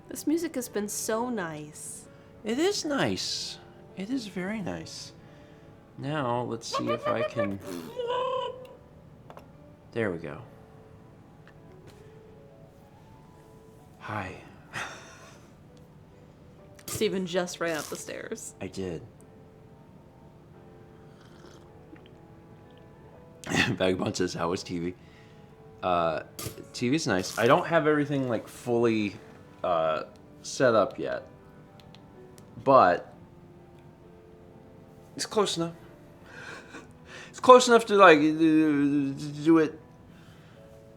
This music has been so nice. It is nice. It is very nice. Now, let's see if I can... There we go. Hi. Stephen just ran up the stairs. I did. Vagabond says, how was TV? TV's nice. I don't have everything, like, fully set up yet. But it's close enough. It's close enough to, like, do it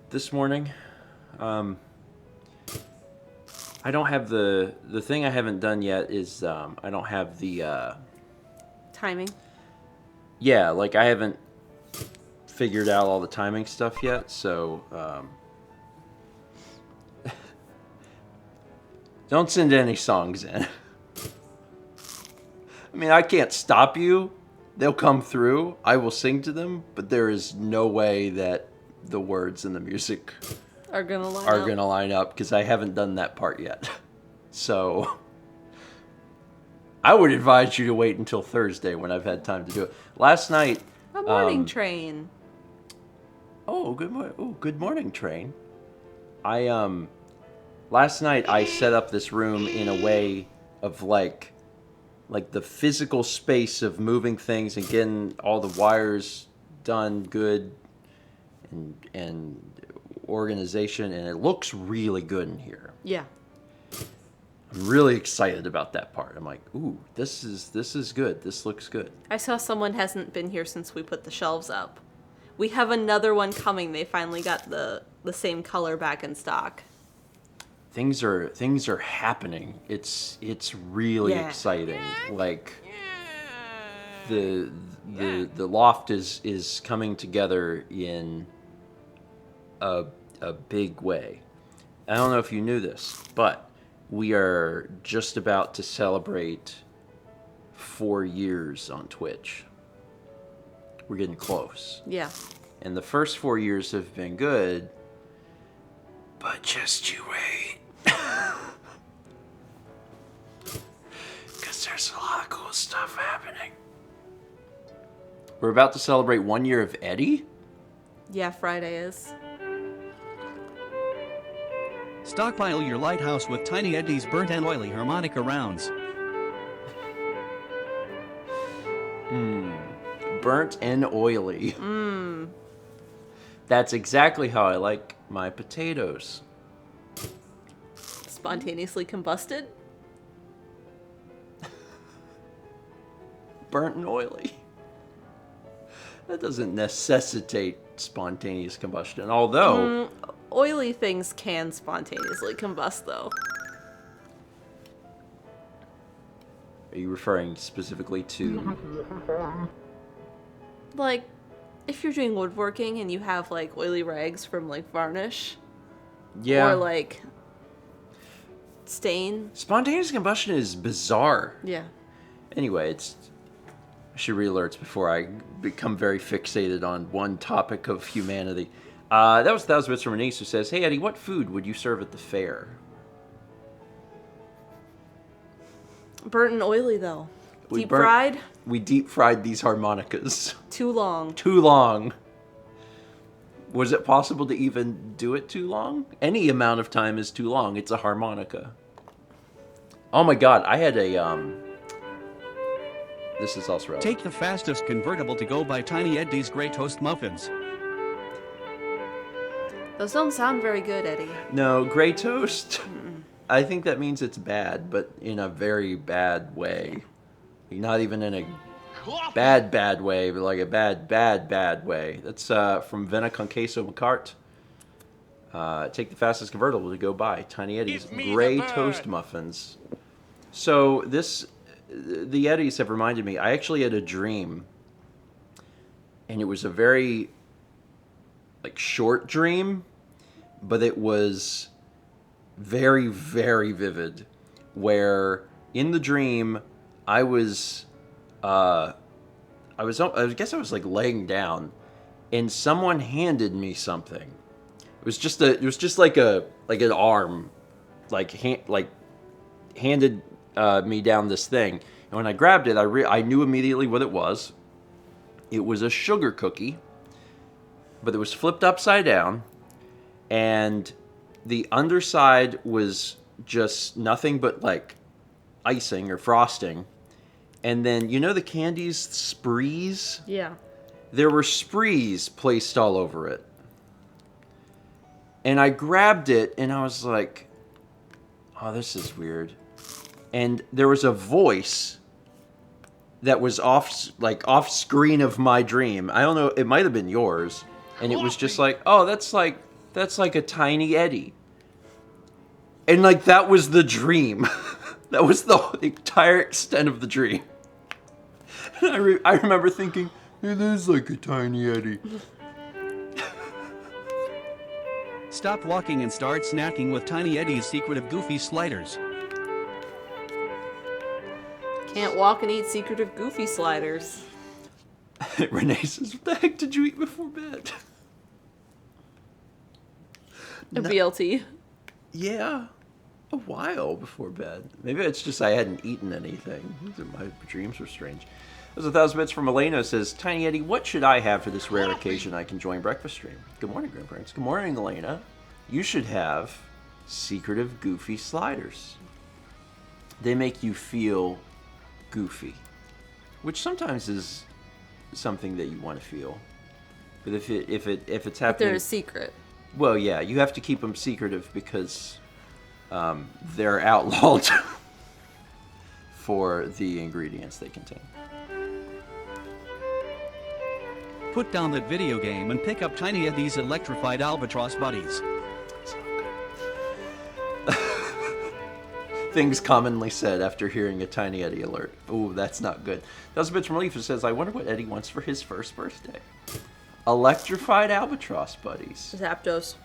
this morning. I don't have the thing I haven't done yet is I don't have the Timing. yeah, like I haven't figured out all the timing stuff yet, so don't send any songs in. I mean, I can't stop you. They'll come through. I will sing to them, but there is no way that the words and the music Are gonna line up because I haven't done that part yet. So I would advise you to wait until Thursday when I've had time to do it. Last night, A morning train. Good morning, train. Last night I set up this room in a way of like the physical space of moving things and getting all the wires done good and organization, and it looks really good in here. Yeah. I'm really excited about that part. I'm like, ooh, this is good. This looks good. I saw someone hasn't been here since we put the shelves up. We have another one coming. They finally got the same color back in stock. Things are happening. It's really exciting. Like the loft is coming together in a big way. I don't know if you knew this, but we are just about to celebrate 4 years on Twitch. We're getting close. Yeah. And the first 4 years have been good, but just you wait. Because there's a lot of cool stuff happening. We're about to celebrate 1 year of Eddie? Yeah, Friday is. Stockpile your lighthouse with Tiny Eddie's burnt and oily harmonica rounds. Burnt and oily. That's exactly how I like my potatoes. Spontaneously combusted? Burnt and oily. That doesn't necessitate spontaneous combustion, although... Oily things can spontaneously combust, though. Are you referring specifically to... Like, if you're doing woodworking and you have, like, oily rags from, like, varnish. Yeah. Or, like, stain. Spontaneous combustion is bizarre. Yeah. Anyway, I should read alerts before I become very fixated on one topic of humanity. That was 1,000 bits from Anise, who says, "Hey Eddie, what food would you serve at the fair?" Burnt and oily, though. We Deep fried? We deep fried these harmonicas. Too long. Too long. Was it possible to even do it too long? Any amount of time is too long. It's a harmonica. Oh my god, I had a, this is also relevant. Take the fastest convertible to go by Tiny Eddie's Grey Toast Muffins. Those don't sound very good, Eddie. No, Grey Toast. I think that means it's bad, but in a very bad way. Not even in a bad way, but like a bad way. That's from Vena con Queso McCart. Take the fastest convertible to go by Tiny Eddie's Grey Toast Muffins. So the Eddies have reminded me, I actually had a dream, and it was a very, like, short dream, but it was very, very vivid, where in the dream, I guess I was like laying down, and someone handed me something. It was just like an arm, like handed me down this thing. And when I grabbed it, I knew immediately what it was. It was a sugar cookie, but it was flipped upside down, and the underside was just nothing but like icing or frosting. And then, you know the candies, sprees? Yeah. There were sprees placed all over it. And I grabbed it, and I was like, oh, this is weird. And there was a voice that was off screen of my dream. I don't know, it might have been yours. And it was just like, oh, that's like a tiny Eddie. And like, that was the dream. That was the entire extent of the dream. And I remember thinking, it is like a tiny Eddie. Stop walking and start snacking with Tiny Eddie's secretive goofy sliders. Can't walk and eat secretive goofy sliders. Renee says, what the heck did you eat before bed? A BLT. Yeah, a while before bed. Maybe it's just I hadn't eaten anything. My dreams were strange. There's 1,000 bits from Elena. Says, Tiny Eddie, what should I have for this rare occasion I can join breakfast stream? Good morning, grandparents. Good morning, Elena. You should have secretive goofy sliders. They make you feel goofy, which sometimes is something that you want to feel. But if it's happening, But they're a secret. well, yeah, you have to keep them secretive because they're outlawed for the ingredients they contain. Put down that video game and pick up Tiny Eddie's electrified albatross buddies. Things commonly said after hearing a Tiny Eddie alert. Ooh, that's not good. That's a bit from Relief. It says, I wonder what Eddie wants for his first birthday. Electrified albatross buddies. Zapdos.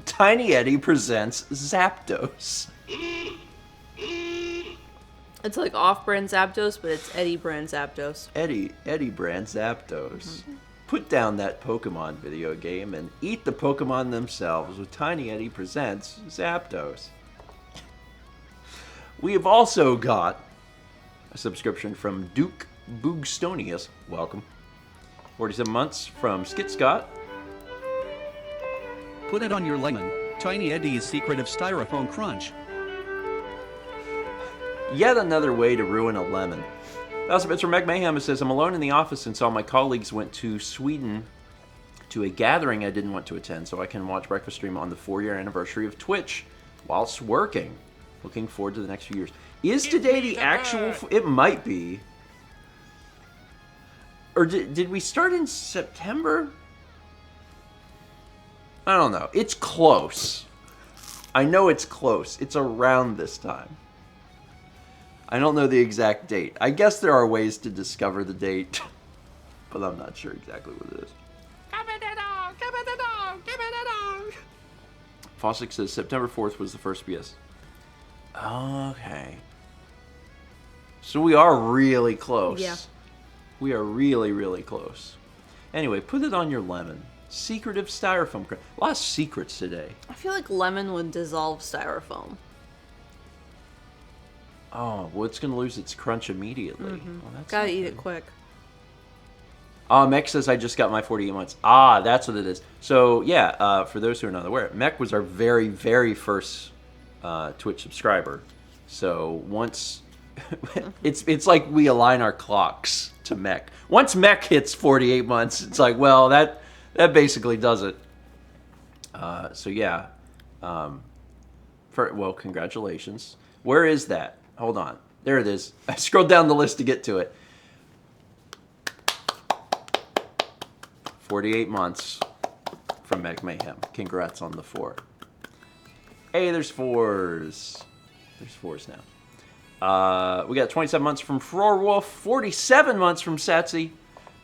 Tiny Eddie presents Zapdos. It's like off-brand Zapdos, but it's Eddie brand Zapdos. Eddie brand Zapdos. Put down that Pokemon video game and eat the Pokemon themselves with Tiny Eddie presents Zapdos. We have also got a subscription from Duke Boogstonius. Welcome. 47 months from Skit Scott. Put it on your lemon. Tiny Eddie's secretive styrofoam crunch. Yet another way to ruin a lemon. Also, it's from Meg Mayhem. It says, I'm alone in the office and saw my colleagues went to Sweden to a gathering I didn't want to attend, so I can watch Breakfast Stream on the 4-year anniversary of Twitch whilst working. Looking forward to the next few years. Is today the actual... It might be. Or did we start in September? I don't know. It's close. I know it's close. It's around this time. I don't know the exact date. I guess there are ways to discover the date, but I'm not sure exactly what it is. Fossick says September 4th was the first BS. Okay. So we are really close. Yeah. We are really, really close. Anyway, put it on your lemon. Secretive styrofoam. A lot of secrets today. I feel like lemon would dissolve styrofoam. Oh, well, it's going to lose its crunch immediately. Well, that's Gotta not eat good. it quick. Mech says, I just got my 48 months. Ah, that's what it is. So, yeah, for those who are not aware, Mech was our very, very first Twitch subscriber. So, once... it's like we align our clocks to Mech. Once Mech hits 48 months, it's like, well, that basically does it. So, yeah. Well, congratulations. Where is that? Hold on. There it is. I scrolled down the list to get to it. 48 months from Meg Mayhem. Congrats on the 4. Hey, there's 4s. There's 4s now. We got 27 months from Frorwolf, 47 months from Satsy,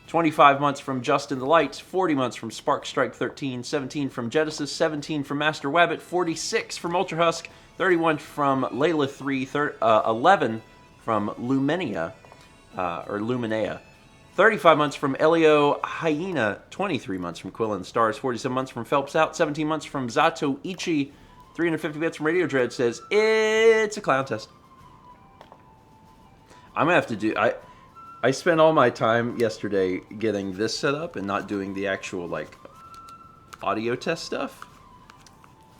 25 months from Justin the Light, 40 months from Spark Strike 13, 17 from Genesis, 17 from Master Wabbit, 46 from Ultra Husk, 31 from Layla 3, 11 from Luminea, or Luminea, 35 months from Elio Hyena, 23 months from Quill and the Stars, 47 months from Phelps Out, 17 months from Zato Ichi, 350 bits from Radio Dread says, it's a clown test. I'm going to have to do... I spent all my time yesterday getting this set up and not doing the actual, like, audio test stuff.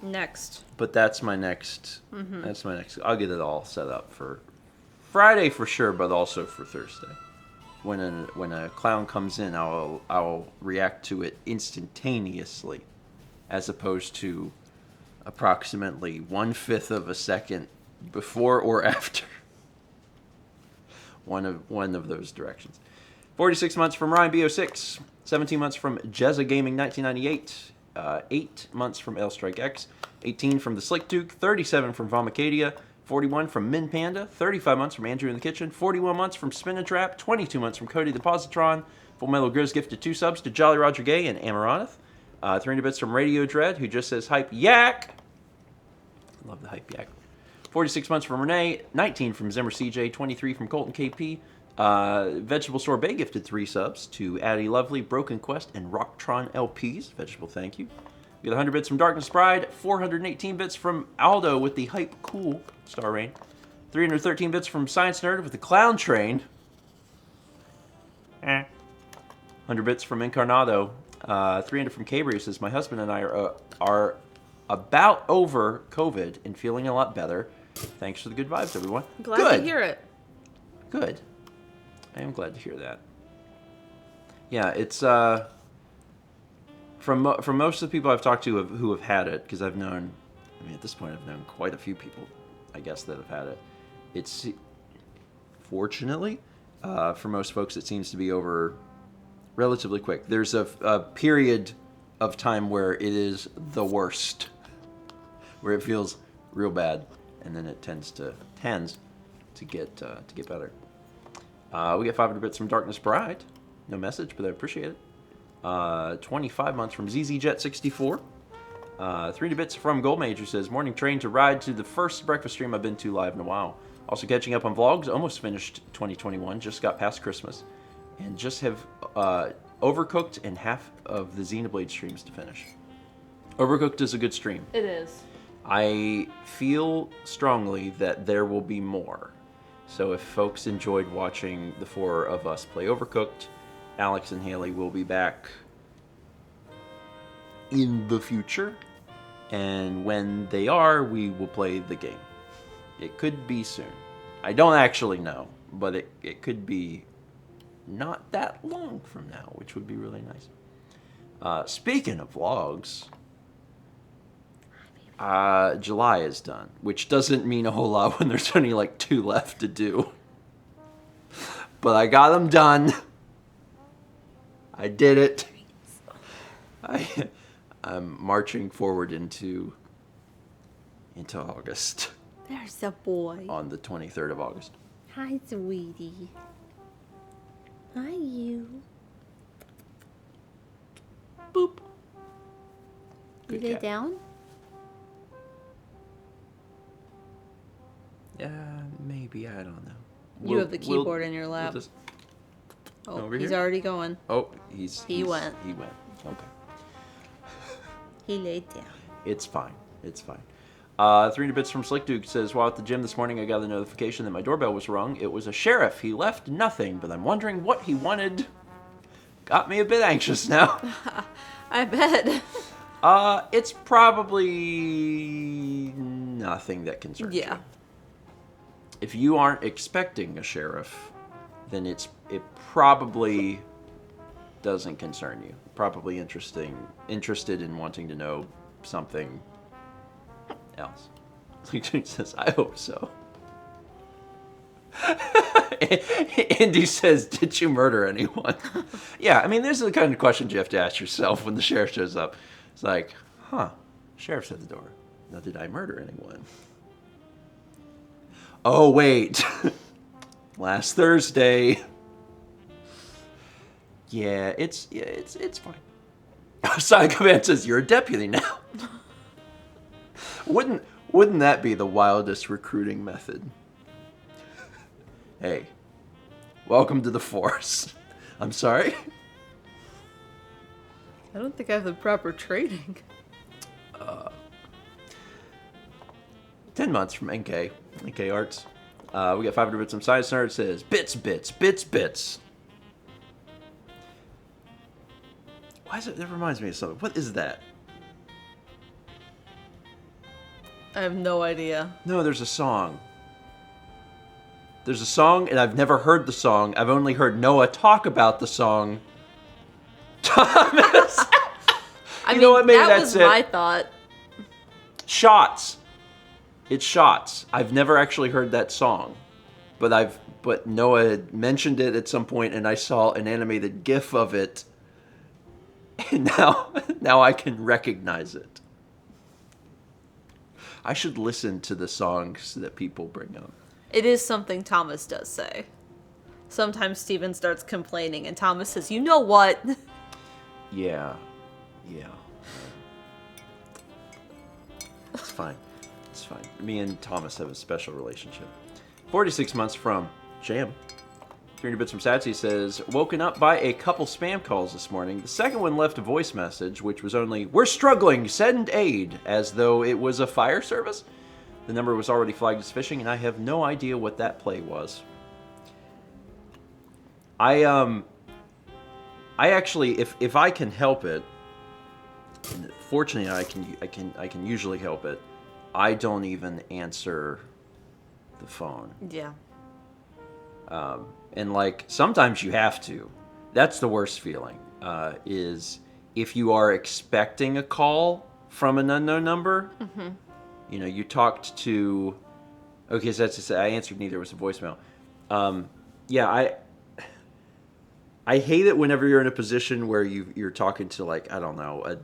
Next. But that's my next... That's my next... I'll get it all set up for Friday for sure, but also for Thursday. When a clown comes in, I'll react to it instantaneously, as opposed to approximately 1/5 of a second before or after. One of those directions. 46 months from Ryan B06, 17 months from Jezza Gaming 1998, 8 months from L-Strike X, 18 from The Slick Duke, 37 from Vomicadia, 41 from Min Panda, 35 months from Andrew in the Kitchen, 41 months from Spin and Trap, 22 months from Cody the Positron, Full Metal Grizz gifted 2 subs to Jolly Roger Gay and Amaranth, 300 bits from Radio Dread, who just says hype yak. Love the hype yak. 46 months from Renee, 19 from Zimmer CJ, 23 from Colton KP, Vegetable Sorbet gifted 3 subs to Addie Lovely, Broken Quest, and Rocktron LPs. Vegetable, thank you. We got 100 bits from Darkness Bride, 418 bits from Aldo with the Hype Cool Star Rain, 313 bits from Science Nerd with the Clown Train, 100 bits from Incarnado, 300 from Cabri says, my husband and I are about over COVID and feeling a lot better. Thanks for the good vibes, everyone. Glad to hear it. Good. I am glad to hear that. Yeah, it's from most of the people I've talked to who have had it, because I've known, I mean, at this point I've known quite a few people, I guess, that have had it. It's fortunately for most folks it seems to be over relatively quick. There's a period of time where it is the worst, where it feels real bad, and then it tends to get better. We get 500 bits from Darkness Bride. No message, but I appreciate it. 25 months from ZZJet64. 300 bits from Gold Major says, morning train to ride to the first breakfast stream I've been to live in a while. Also catching up on vlogs. Almost finished 2021. Just got past Christmas. And just have Overcooked and half of the Xenoblade streams to finish. Overcooked is a good stream. It is. I feel strongly that there will be more. So if folks enjoyed watching the 4 of us play Overcooked, Alex and Haley will be back in the future. And when they are, we will play the game. It could be soon. I don't actually know, but it could be not that long from now, which would be really nice. Speaking of vlogs, July is done, which doesn't mean a whole lot when there's only like 2 left to do. But I got them done. I did it. I'm marching forward into August. There's a boy. On the 23rd of August. Hi, sweetie. Hi, you. Boop. You Good lay cat. down? Yeah, maybe. I don't know. You have the keyboard in your lap. We'll just, Oh, over he's here? already going. oh, He went. He went. Okay. He laid down. It's fine. It's fine. 300 bits from Slick Duke says, while at the gym this morning, I got a notification that my doorbell was rung. It was a sheriff. He left nothing, but I'm wondering what he wanted. Got me a bit anxious now. I bet. It's probably nothing that concerns you. Yeah. If you aren't expecting a sheriff, then it probably doesn't concern you. Probably interested in wanting to know something else. He says, I hope so. Andy says, did you murder anyone? Yeah, I mean, these are the kind of questions you have to ask yourself when the sheriff shows up. It's like, sheriff's at the door. Now, did I murder anyone? Oh, wait. Last Thursday. Yeah, it's fine. Side Command says, you're a deputy now. Wouldn't that be the wildest recruiting method? Hey, welcome to the force. I'm sorry? I don't think I have the proper training. 10 months from NK Arts. We got 500 bits from Science Nerd. It says, bits, bits, bits, bits. Why is it? That reminds me of something. What is that? I have no idea. No, there's a song. There's a song, and I've never heard the song. I've only heard Noah talk about the song. Thomas! I mean, know what? Maybe that was that's it. my thought. Shots. It's Shots. I've never actually heard that song. But Noah had mentioned it at some point, and I saw an animated GIF of it. And now I can recognize it. I should listen to the songs that people bring up. It is something Thomas does say. Sometimes Steven starts complaining, and Thomas says, "You know what?" Yeah. It's fine. It's fine. Me and Thomas have a special relationship. 46 months from Jam. 300 bits from Satsy says, woken up by a couple spam calls this morning. The second one left a voice message, which was only, "We're struggling, send aid," as though it was a fire service. The number was already flagged as phishing, and I have no idea what that play was. I actually, if I can help it, and fortunately I can usually help it, I don't even answer the phone. Yeah. And like sometimes you have to. That's the worst feeling. Is if you are expecting a call from an unknown number. Mm-hmm. You know, you talked to. Okay, so that's to say, I answered neither. It was a voicemail. Yeah, I hate it whenever you're in a position where you're talking to, like, I don't know, a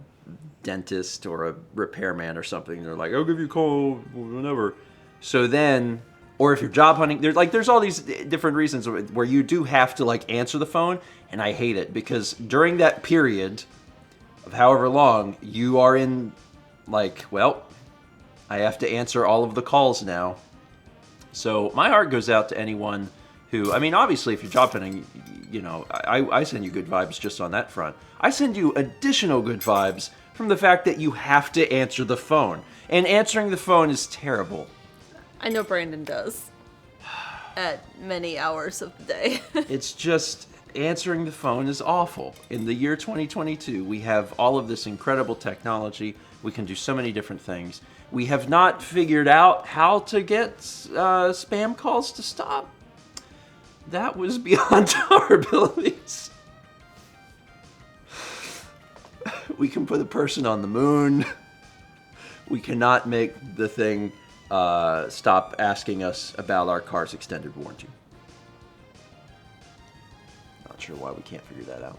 dentist or a repairman or something. They're like, "I'll give you a call whenever." So then. Or if you're job hunting, there's all these different reasons where you do have to like answer the phone, and I hate it because during that period of however long you are in, like, well, I have to answer all of the calls now. So my heart goes out to anyone who, I mean, obviously if you're job hunting, you know, I send you good vibes just on that front. I send you additional good vibes from the fact that you have to answer the phone, and answering the phone is terrible. I know Brandon does. At many hours of the day. It's just, answering the phone is awful. In the year 2022, we have all of this incredible technology. We can do so many different things. We have not figured out how to get spam calls to stop. That was beyond our abilities. We can put a person on the moon. We cannot make the thing stop asking us about our car's extended warranty. Not sure why we can't figure that out.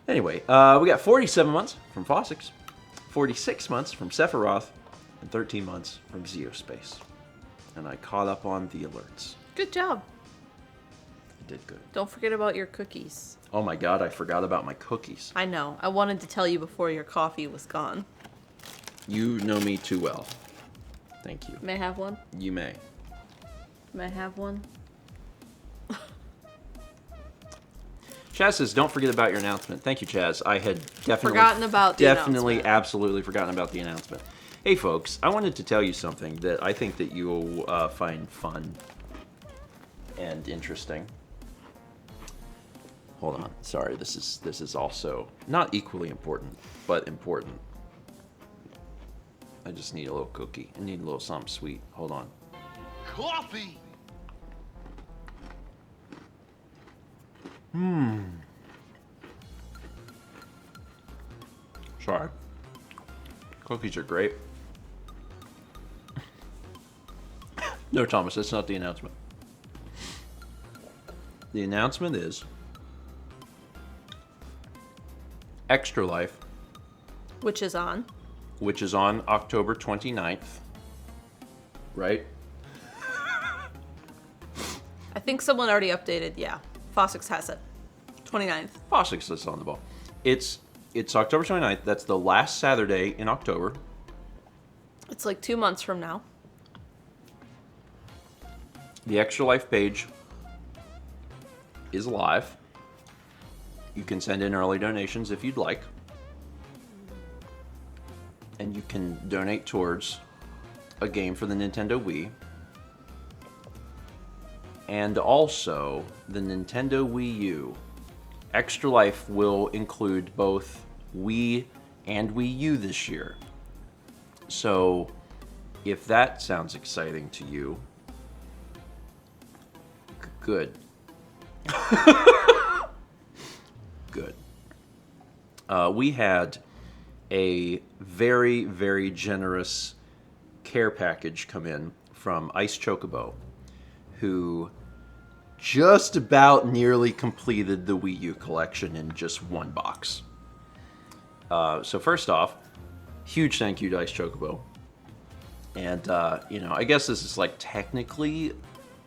Anyway, we got 47 months from Fossix, 46 months from Sephiroth, and 13 months from Zeospace. And I caught up on the alerts. Good job. I did good. Don't forget about your cookies. Oh my god, I forgot about my cookies. I know. I wanted to tell you before your coffee was gone. You know me too well. Thank you. May I have one? You may. May I have one? Chaz says, don't forget about your announcement. Thank you, Chaz. I had definitely Forgotten about the announcement. Absolutely forgotten about the announcement. Hey, folks, I wanted to tell you something that I think that you'll find fun and interesting. Hold on. Sorry, this is also not equally important, but important. I just need a little cookie. I need a little something sweet. Hold on. Coffee! Sorry. Cookies are great. No, Thomas, that's not the announcement. The announcement is Extra Life, Which is on. which is on October 29th. Right? I think someone already updated. Yeah. Fossix has it. 29th. Fossix is on the ball. It's October 29th. That's the last Saturday in October. It's like 2 months from now. The Extra Life page is live. You can send in early donations if you'd like. And you can donate towards a game for the Nintendo Wii. And also the Nintendo Wii U. Extra Life will include both Wii and Wii U this year. So, if that sounds exciting to you, good. Good. We had a very, very generous care package come in from Ice Chocobo, who just about nearly completed the Wii U collection in just one box. So first off, huge thank you to Ice Chocobo. And, I guess this is like technically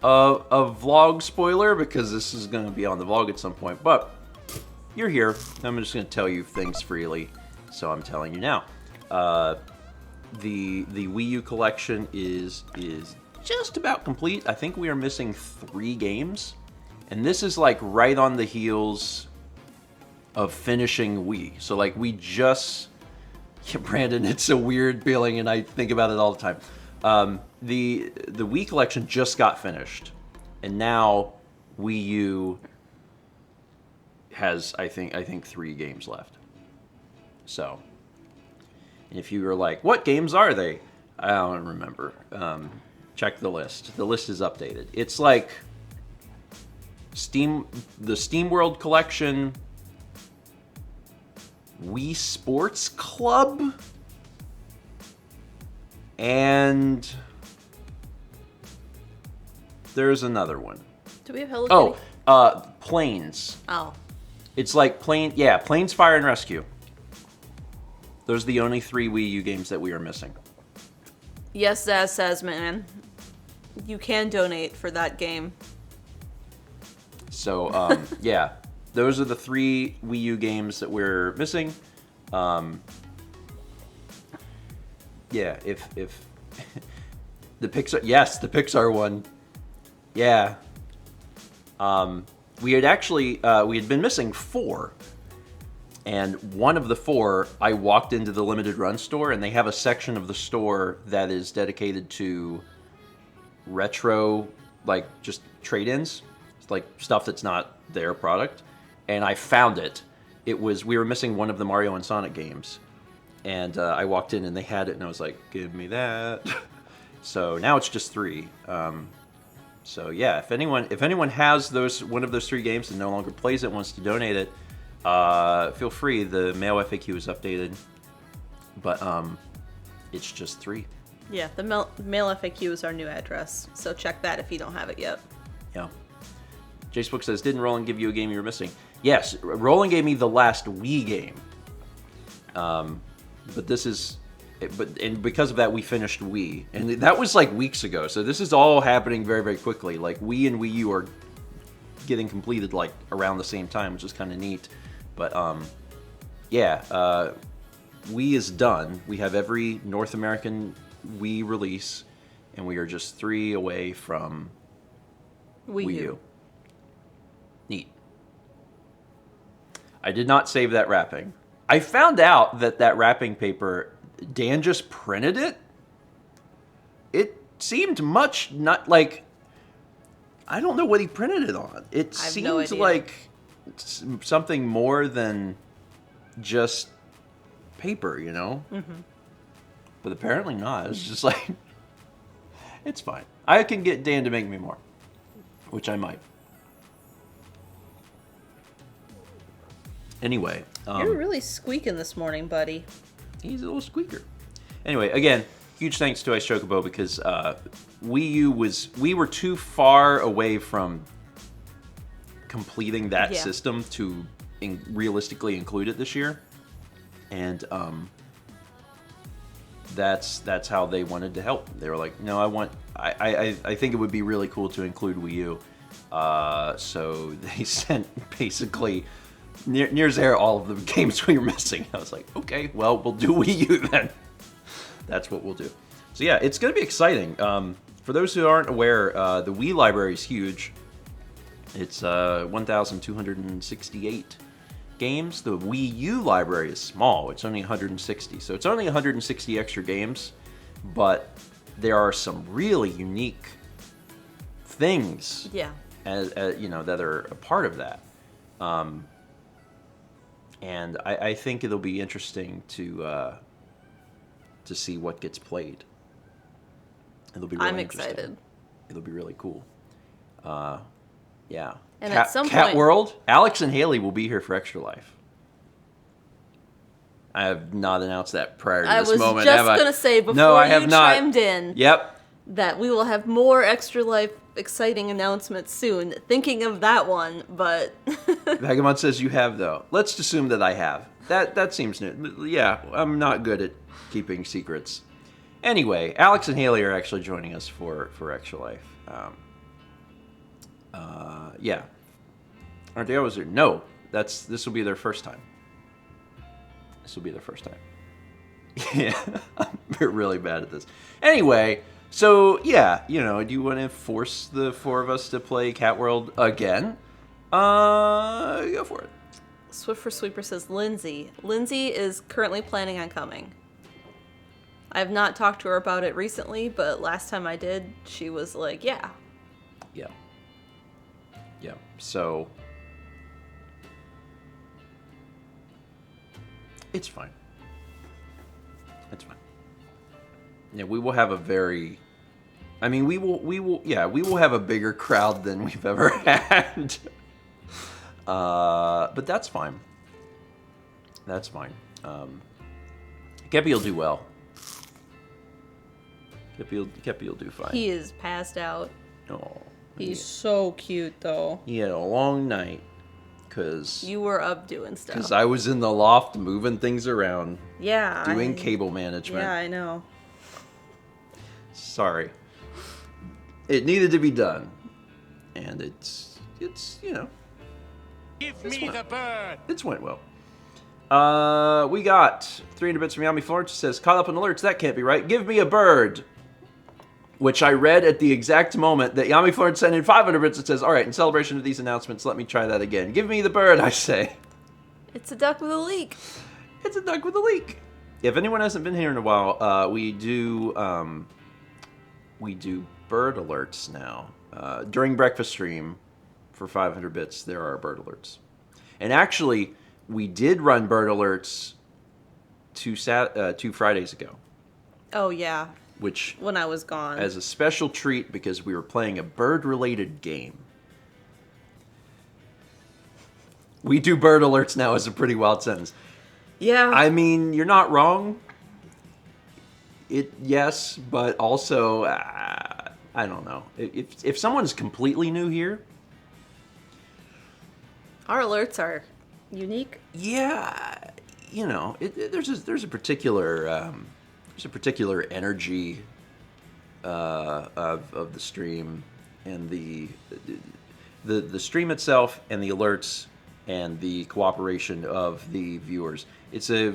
a vlog spoiler because this is going to be on the vlog at some point, but you're here. I'm just going to tell you things freely, so I'm telling you now. The Wii U collection is just about complete. I think we are missing 3 games, and this is like right on the heels of finishing Wii. So like we just, yeah, Brandon, it's a weird feeling, and I think about it all the time. The Wii collection just got finished, and now Wii U has I think 3 games left. So, and if you were like, what games are they? I don't remember. Check the list. The list is updated. It's like the Steam World collection, Wii Sports Club, and there's another one. Do we have Hello Kitty? Planes. Oh. It's like Planes, Fire, and Rescue. Those are the only 3 Wii U games that we are missing. Yes, Zaz says, man. You can donate for that game. So, yeah. Those are the 3 Wii U games that we're missing. Yeah, if the Pixar, yes, the Pixar one. Yeah. We had actually, we had been missing 4. And one of the 4, I walked into the limited run store, and they have a section of the store that is dedicated to retro, like just trade-ins, like stuff that's not their product. And I found it. We were missing one of the Mario and Sonic games. And I walked in and they had it, and I was like, give me that. So now it's just 3. So yeah, if anyone has one of those 3 games and no longer plays it, wants to donate it, feel free. The mail FAQ is updated, but it's just 3. Yeah, the mail FAQ is our new address, so check that if you don't have it yet. Yeah. Jacebook says, didn't Roland give you a game you were missing? Yes, Roland gave me the last Wii game. But this is, and because of that, we finished Wii, and that was like weeks ago. So this is all happening very, very quickly. Like Wii and Wii U are getting completed like around the same time, which is kind of neat. But yeah, Wii is done. We have every North American Wii release, and we are just 3 away from Wii U. Neat. I did not save that wrapping. I found out that wrapping paper, Dan just printed it. It seemed much not like, I don't know what he printed it on. It seemed like something more than just paper, you know? Mm-hmm. But apparently not. It's just like, it's fine. I can get Dan to make me more, which I might. Anyway. You're really squeaking this morning, buddy. He's a little squeaker. Anyway, again, huge thanks to Ice Chocobo because Wii U we were too far away from completing that system to realistically include it this year. And that's how they wanted to help. They were like, no, I think it would be really cool to include Wii U. So they sent basically near zero all of the games we were missing. I was like, okay, well, we'll do Wii U then. That's what we'll do. So yeah, it's going to be exciting. For those who aren't aware, the Wii library is huge. It's 1,268 games. The Wii U library is small. It's only 160. So it's only 160 extra games, but there are some really unique things, Yeah. as you know, that are a part of that. And I think it'll be interesting to see what gets played. It'll be really I'm interesting. excited. It'll be really cool. Yeah. And at some Cat point- World, Alex and Haley will be here for Extra Life. I have not announced that prior to I this was moment, just have I? gonna say before No, I you have not. chimed in Yep. that we will have more Extra Life exciting announcements soon. Thinking of that one, but Vagamond says you have, though. Let's assume that I have. That seems new. Yeah, I'm not good at keeping secrets. Anyway, Alex and Haley are actually joining us for Extra Life. Yeah. Aren't they always there? No, this will be their first time. This will be their first time. Yeah, we're really bad at this. Anyway, so yeah, you know, do you want to force the four of us to play Cat World again? Go for it. Swift for Sweeper says Lindsay. Lindsay is currently planning on coming. I have not talked to her about it recently, but last time I did, she was like, yeah. Yeah. Yeah. So it's fine. It's fine. Yeah, we will have a very we will have a bigger crowd than we've ever had. But that's fine. That's fine. Kepi will do well. Kepi will do fine. He is passed out. Oh, He's so cute, though. he had a long night because You were up doing stuff. I was in the loft moving things around, Yeah. doing cable management. Yeah, I know. Sorry. It needed to be done. And it's you know, Give me the bird. it's went well. We got 300 bits from Yami Florence. It says, caught up on alerts, that can't be right. Give me a bird. Which I read at the exact moment that Yami Florence sent in 500 bits. It says, all right, in celebration of these announcements, let me try that again. Give me the bird, I say. It's a duck with a leak. It's a duck with a leak. If anyone hasn't been here in a while, we do bird alerts now. During breakfast stream for 500 bits, there are bird alerts. And actually, we did run bird alerts 2 Fridays ago. Oh, yeah. Which, When I was gone. as a special treat, because we were playing a bird-related game. We do bird alerts now as a pretty wild sentence. Yeah. I mean, you're not wrong. Yes, but also, I don't know. If someone's completely new here, Our alerts are unique. yeah, you know, there's a particular energy of the stream, and the stream itself, and the alerts, and the cooperation of the viewers. It's a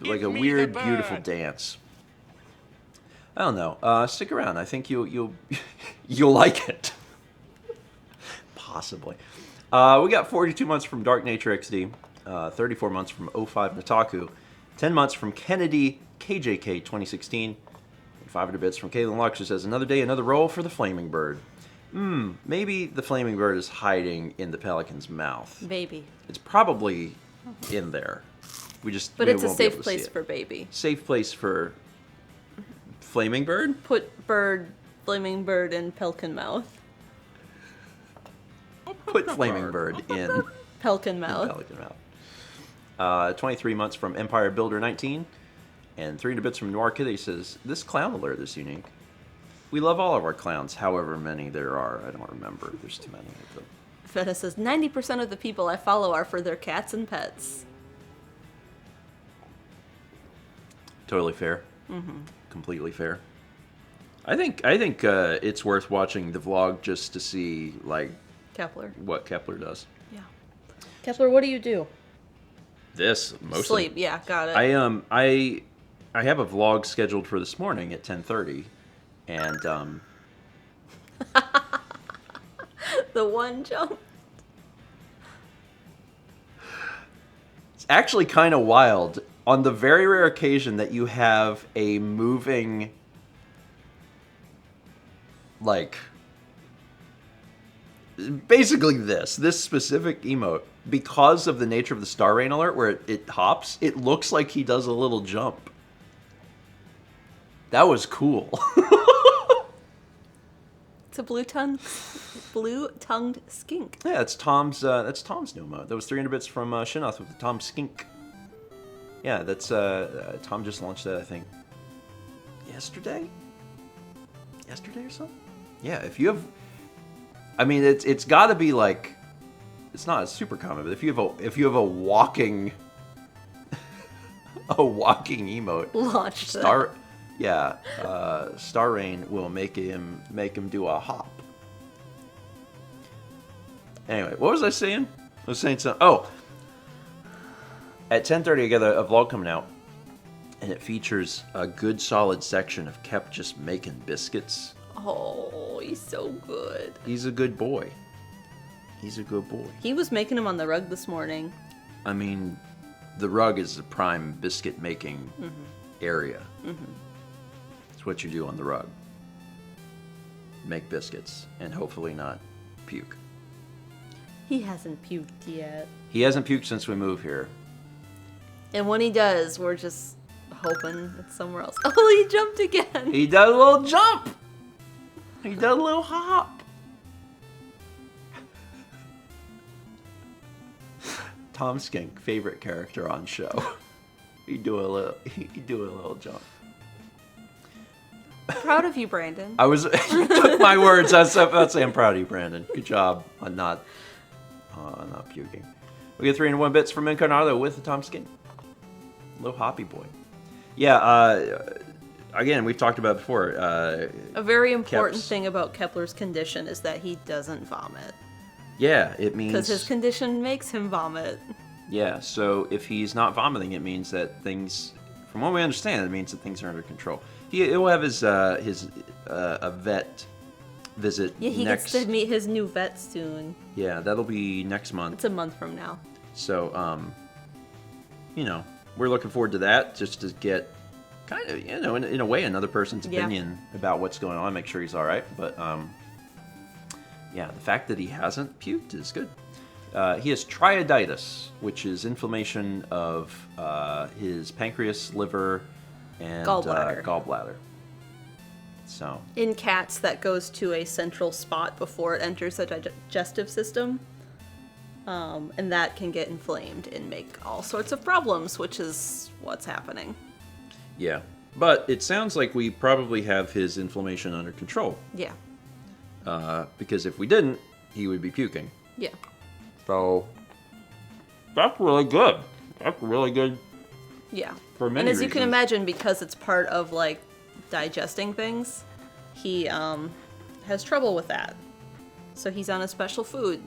like a me weird, the bird. beautiful dance. I don't know. Stick around. I think you'll like it. Possibly. We got 42 months from Dark Nature XD, 34 months from 05 Nataku, 10 months from Kennedy KJK 2016, and 500 bits from Caitlin Lux, who says, another day, another roll for the Flaming Bird. Maybe the Flaming Bird is hiding in the Pelican's mouth. Baby. It's probably in there. But we it's a won't be able safe to place see it. for baby. Safe place for Flaming Bird? Put flaming bird in Pelican mouth. Put Flaming Bird in Pelican mouth. Pelican mouth. 23 months from Empire Builder 19, and 300 bits from Noir Kitty says, this clown alert is unique. We love all of our clowns, however many there are. I don't remember. There's too many of them. Feta says 90% of the people I follow are for their cats and pets. Totally fair. Completely fair. I think it's worth watching the vlog just to see like Kepler. what Kepler does. Yeah. Kepler, what do you do? This mostly. Sleep. Yeah, got it. I have a vlog scheduled for this morning at 10:30, and The one jump. it's actually kind of wild. On the very rare occasion that you have a moving like, basically this specific emote, because of the nature of the Star Rain alert where it hops, it looks like he does a little jump. That was cool. It's a blue-tongued skink. Yeah, that's Tom's new emote. That was 300 bits from Shinoth with the Tom Skink. Yeah, that's Tom just launched that, I think, yesterday or something. Yeah, if you have, I mean, it's got to be like, it's not a super common, but if you have a walking emote, Launched Star Rain will make him do a hop. Anyway, what was I saying? I was saying something. Oh, at 10:30 I got a vlog coming out, and it features a good solid section of Kep just making biscuits. Oh, he's so good. He's a good boy. He's a good boy. He was making them on the rug this morning. I mean, the rug is the prime biscuit making area. It's what you do on the rug. Make biscuits and hopefully not puke. He hasn't puked yet. He hasn't puked since we moved here. And when he does, we're just hoping it's somewhere else. Oh, he jumped again. He does a little jump. He does a little hop. Tom Skink, favorite character on show. He do a little jump. Proud of you, Brandon. You took my words. I was about to say I'm proud of you, Brandon. Good job on not puking. We get 301 bits from Incarnado with the Tom Skink. Little hoppy boy. Yeah, again, we've talked about it before. A very important thing about Kepler's condition is that he doesn't vomit. Yeah, it means... Because his condition makes him vomit. Yeah, so if he's not vomiting, it means that things... From what we understand, it means that things are under control. He will have his a vet visit. Yeah, he gets to meet his new vet soon. Yeah, that'll be next month. It's a month from now. So, we're looking forward to that, just to get kind of, in a way, another person's opinion about what's going on, make sure he's all right. But, yeah, the fact that he hasn't puked is good. He has triaditis, which is inflammation of his pancreas, liver, and gallbladder. So in cats, that goes to a central spot before it enters the digestive system, and that can get inflamed and make all sorts of problems, which is what's happening. Yeah, but it sounds like we probably have his inflammation under control. Yeah. Because if we didn't, he would be puking. Yeah. So that's really good. That's really good. Yeah. For many and as you reasons. can imagine, because it's part of like digesting things, he has trouble with that. So he's on a special food.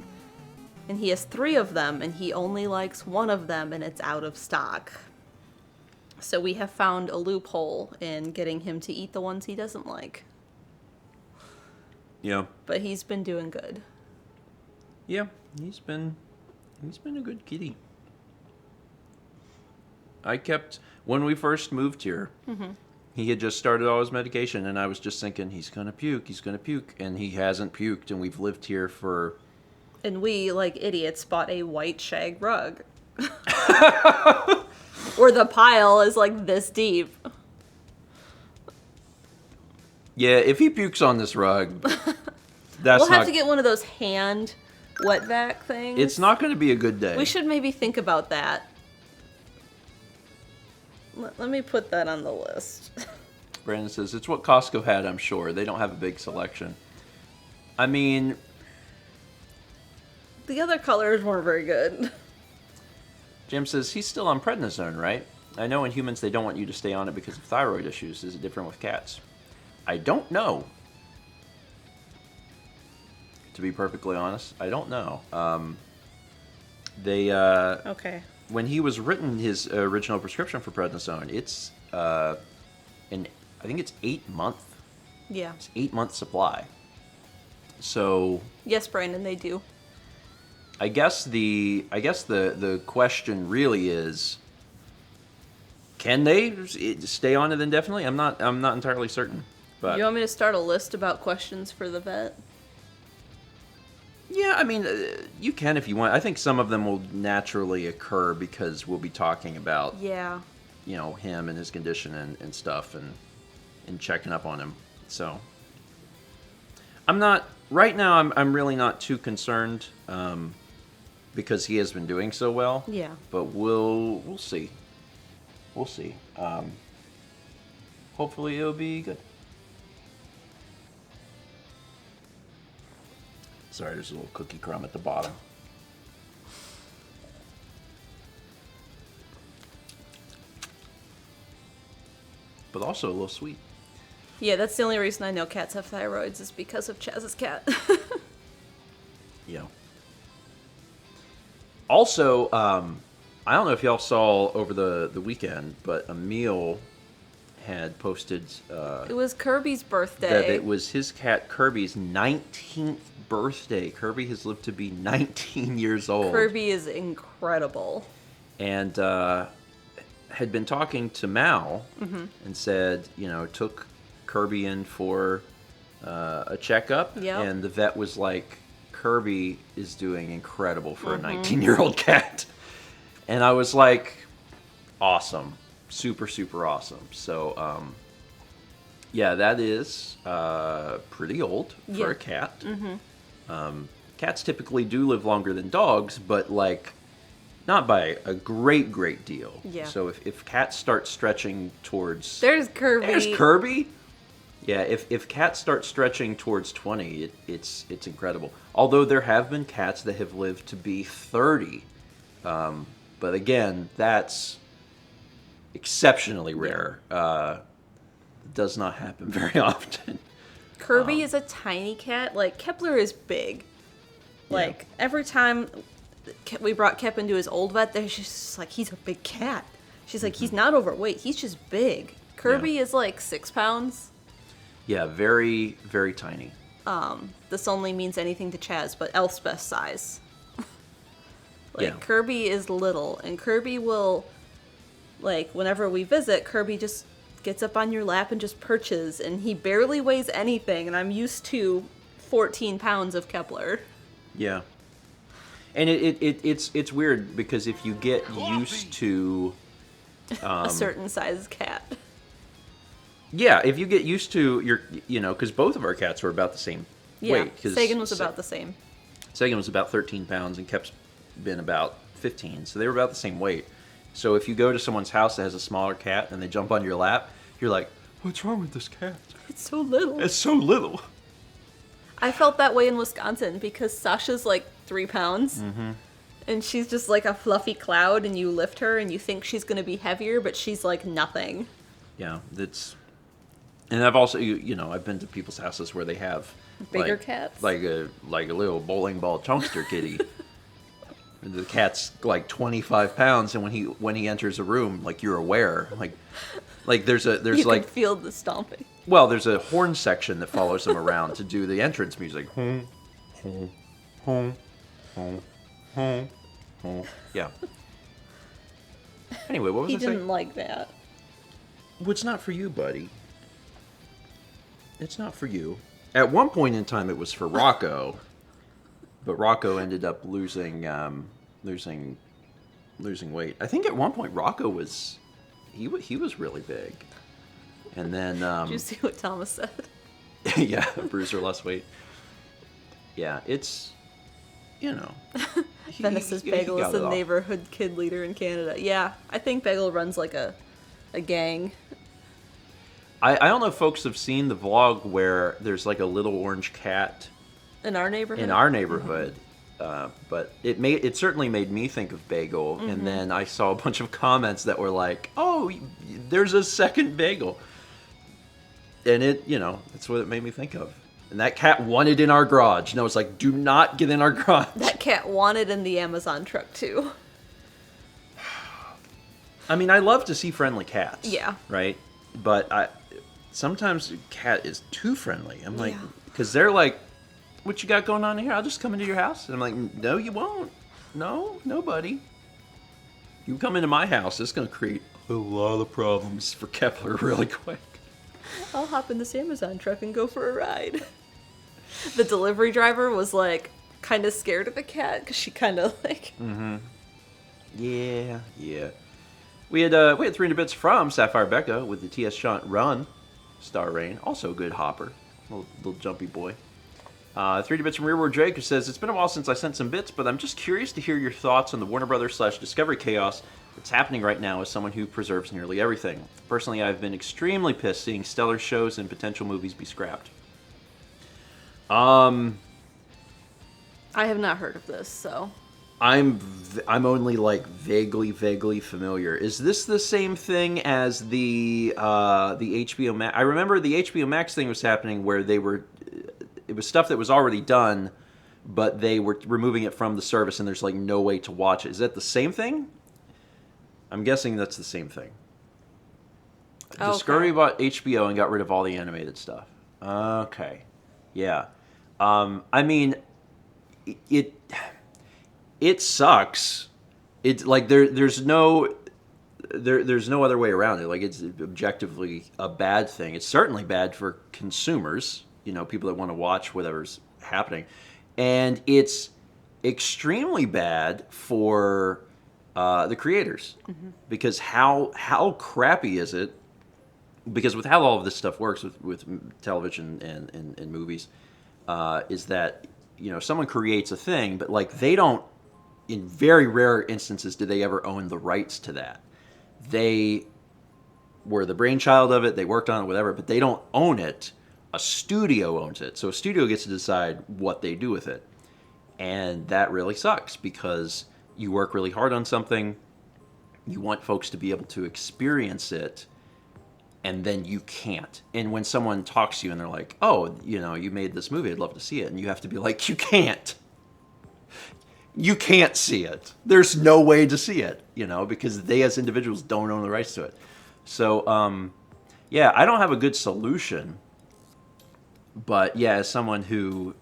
And he has 3 of them, and he only likes 1 of them, and it's out of stock. So we have found a loophole in getting him to eat the ones he doesn't like. Yeah. But he's been doing good. Yeah, he's been a good kitty. When we first moved here, he had just started all his medication, and I was just thinking, he's gonna puke, and he hasn't puked, and we've lived here for... And we, like idiots, bought a white shag rug. Where the pile is like this deep. Yeah, if he pukes on this rug, that's We'll have to get one of those hand wet vac things. It's not going to be a good day. We should maybe think about that. Let me put that on the list. Brandon says, it's what Costco had, I'm sure. They don't have a big selection. I mean... The other colors weren't very good. Jim says, he's still on prednisone, right? I know in humans they don't want you to stay on it because of thyroid issues. Is it different with cats? I don't know. To be perfectly honest, I don't know. Okay. When he was written his original prescription for prednisone, it's I think it's 8 month. Yeah. It's 8 month supply. So Yes, Brandon, they do. I guess the question really is, can they stay on it indefinitely? I'm not entirely certain. But You want me to start a list about questions for the vet? yeah, I mean, you can if you want. I think some of them will naturally occur because we'll be talking about, Yeah. you know, him and his condition and stuff and checking up on him. So I'm not right now. I'm really not too concerned because he has been doing so well. Yeah. But we'll see. We'll see. Hopefully it'll be good. Sorry, there's a little cookie crumb at the bottom. But also a little sweet. Yeah, that's the only reason I know cats have thyroids is because of Chaz's cat. Yeah. Also, I don't know if y'all saw over the weekend, but Emil had posted It was Kirby's birthday. that it was his cat Kirby's 19th birthday. Kirby has lived to be 19 years old. Kirby is incredible. And had been talking to Mal and said, you know, took Kirby in for a checkup. Yep. And the vet was like, Kirby is doing incredible for a 19-year-old cat. And I was like, awesome. Super, super awesome. So, yeah, that is pretty old for a cat. Cats typically do live longer than dogs, but, like, not by a great, great deal. Yeah. So if cats start stretching towards... There's Kirby. There's Kirby! Yeah, if cats start stretching towards 20, it's incredible. Although there have been cats that have lived to be 30. But again, that's exceptionally rare. Does not happen very often. Kirby is a tiny cat. Like, Kepler is big. Like, every time we brought Kep into his old vet, she's just like, he's a big cat. She's like, he's not overweight. He's just big. Kirby is like 6 pounds. Yeah, very, very tiny. This only means anything to Chaz, but Elspeth's size. Like, Yeah. Kirby is little, and Kirby will, like, whenever we visit, Kirby just gets up on your lap and just perches, and he barely weighs anything, and I'm used to 14 pounds of Kepler. Yeah. And it's weird because if you get used to... A certain size cat. Yeah, if you get used to your, you know, because both of our cats were about the same Yeah, weight. 'Cause Sagan was about the same. Sagan was about 13 pounds and Kep's been about 15, so they were about the same weight. So if you go to someone's house that has a smaller cat and they jump on your lap, you're like, what's wrong with this cat? It's so little. It's so little. I felt that way in Wisconsin because Sasha's like 3 pounds. And she's just like a fluffy cloud, and you lift her and you think she's going to be heavier, but she's like nothing. Yeah, that's... And I've also, you know, I've been to people's houses where they have... Bigger like, cats? Like a little bowling ball chunkster kitty. The cat's like 25 pounds, and when he enters a room, like, you're aware. Like there's You like... can feel the stomping. Well, there's a horn section that follows them around to do the entrance music. Yeah. Anyway, what was He I saying? didn't like that. Well, it's not for you, buddy. It's not for you. At one point in time, it was for Rocco, but Rocco ended up losing weight. I think at one point Rocco was he was really big, and then Did you see what Thomas said? yeah, Bruiser lost weight. Yeah, it's, you know. Venice says he Bagel got is it the off. neighborhood kid leader in Canada. Yeah, I think Bagel runs like a gang. I don't know if folks have seen the vlog where there's like a little orange cat In our neighborhood? in our neighborhood. But it certainly made me think of Bagel, and then I saw a bunch of comments that were like, "Oh, there's a second Bagel," and that's what it made me think of. And that cat wanted in our garage, and I was like, "Do not get in our garage." That cat wanted in the Amazon truck too. I mean, I love to see friendly cats. Yeah. Right, but sometimes a cat is too friendly. I'm like, Yeah. because they're like, "What you got going on here? I'll just come into your house." And I'm like, "No, you won't. No, nobody. You come into my house, it's going to create a lot of problems for Kepler really quick." I'll hop in this Amazon truck and go for a ride. The delivery driver was like kind of scared of the cat because she kind of like. Yeah. We had 300 bits from Sapphire Becca with the TS Shunt Run, Star Rain, also a good hopper, little jumpy boy. 3D bits from Rearward Drake, who says, it's been a while since I sent some bits, but I'm just curious to hear your thoughts on the Warner Brothers / Discovery chaos that's happening right now as someone who preserves nearly everything. Personally, I've been extremely pissed seeing stellar shows and potential movies be scrapped. I have not heard of this, so. I'm only like vaguely familiar. Is this the same thing as the HBO Max? I remember the HBO Max thing was happening where it was stuff that was already done, but they were removing it from the service, and there's like no way to watch it. Is that the same thing? I'm guessing that's the same thing. Okay. Discovery bought HBO and got rid of all the animated stuff. Okay, yeah. I mean, it sucks. It's like there's no other way around it. Like, it's objectively a bad thing. It's certainly bad for consumers, people that want to watch whatever's happening. And it's extremely bad for the creators. Mm-hmm. Because how crappy is it? Because with how all of this stuff works with television and movies, is that, someone creates a thing, but like they don't, in very rare instances, do they ever own the rights to that. They were the brainchild of it, they worked on it, whatever, but they don't own it. A studio owns it. So a studio gets to decide what they do with it. And that really sucks because you work really hard on something, you want folks to be able to experience it, and then you can't. And when someone talks to you and they're like, oh, you made this movie, I'd love to see it. And you have to be like, you can't. You can't see it. There's no way to see it, because they as individuals don't own the rights to it. So, yeah, I don't have a good solution. But yeah, as someone who,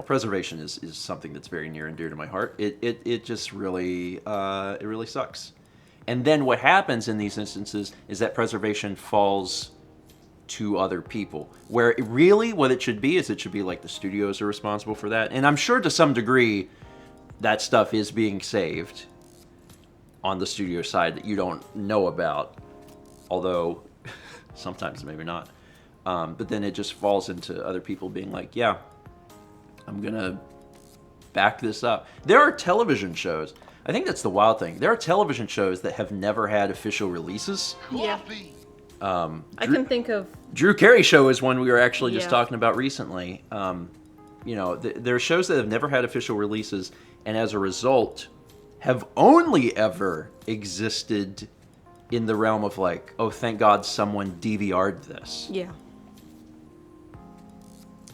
preservation is something that's very near and dear to my heart. It just really, it really sucks. And then what happens in these instances is that preservation falls to other people. Where what it should be is it should be like the studios are responsible for that. And I'm sure to some degree that stuff is being saved on the studio side that you don't know about. Although sometimes maybe not. But then it just falls into other people being like, yeah, I'm going to back this up. There are television shows. I think that's the wild thing. There are television shows that have never had official releases. Yeah. I can think of... Drew Carey Show is one we were actually just talking about recently. There are shows that have never had official releases, and as a result, have only ever existed in the realm of like, oh, thank God someone DVR'd this. Yeah.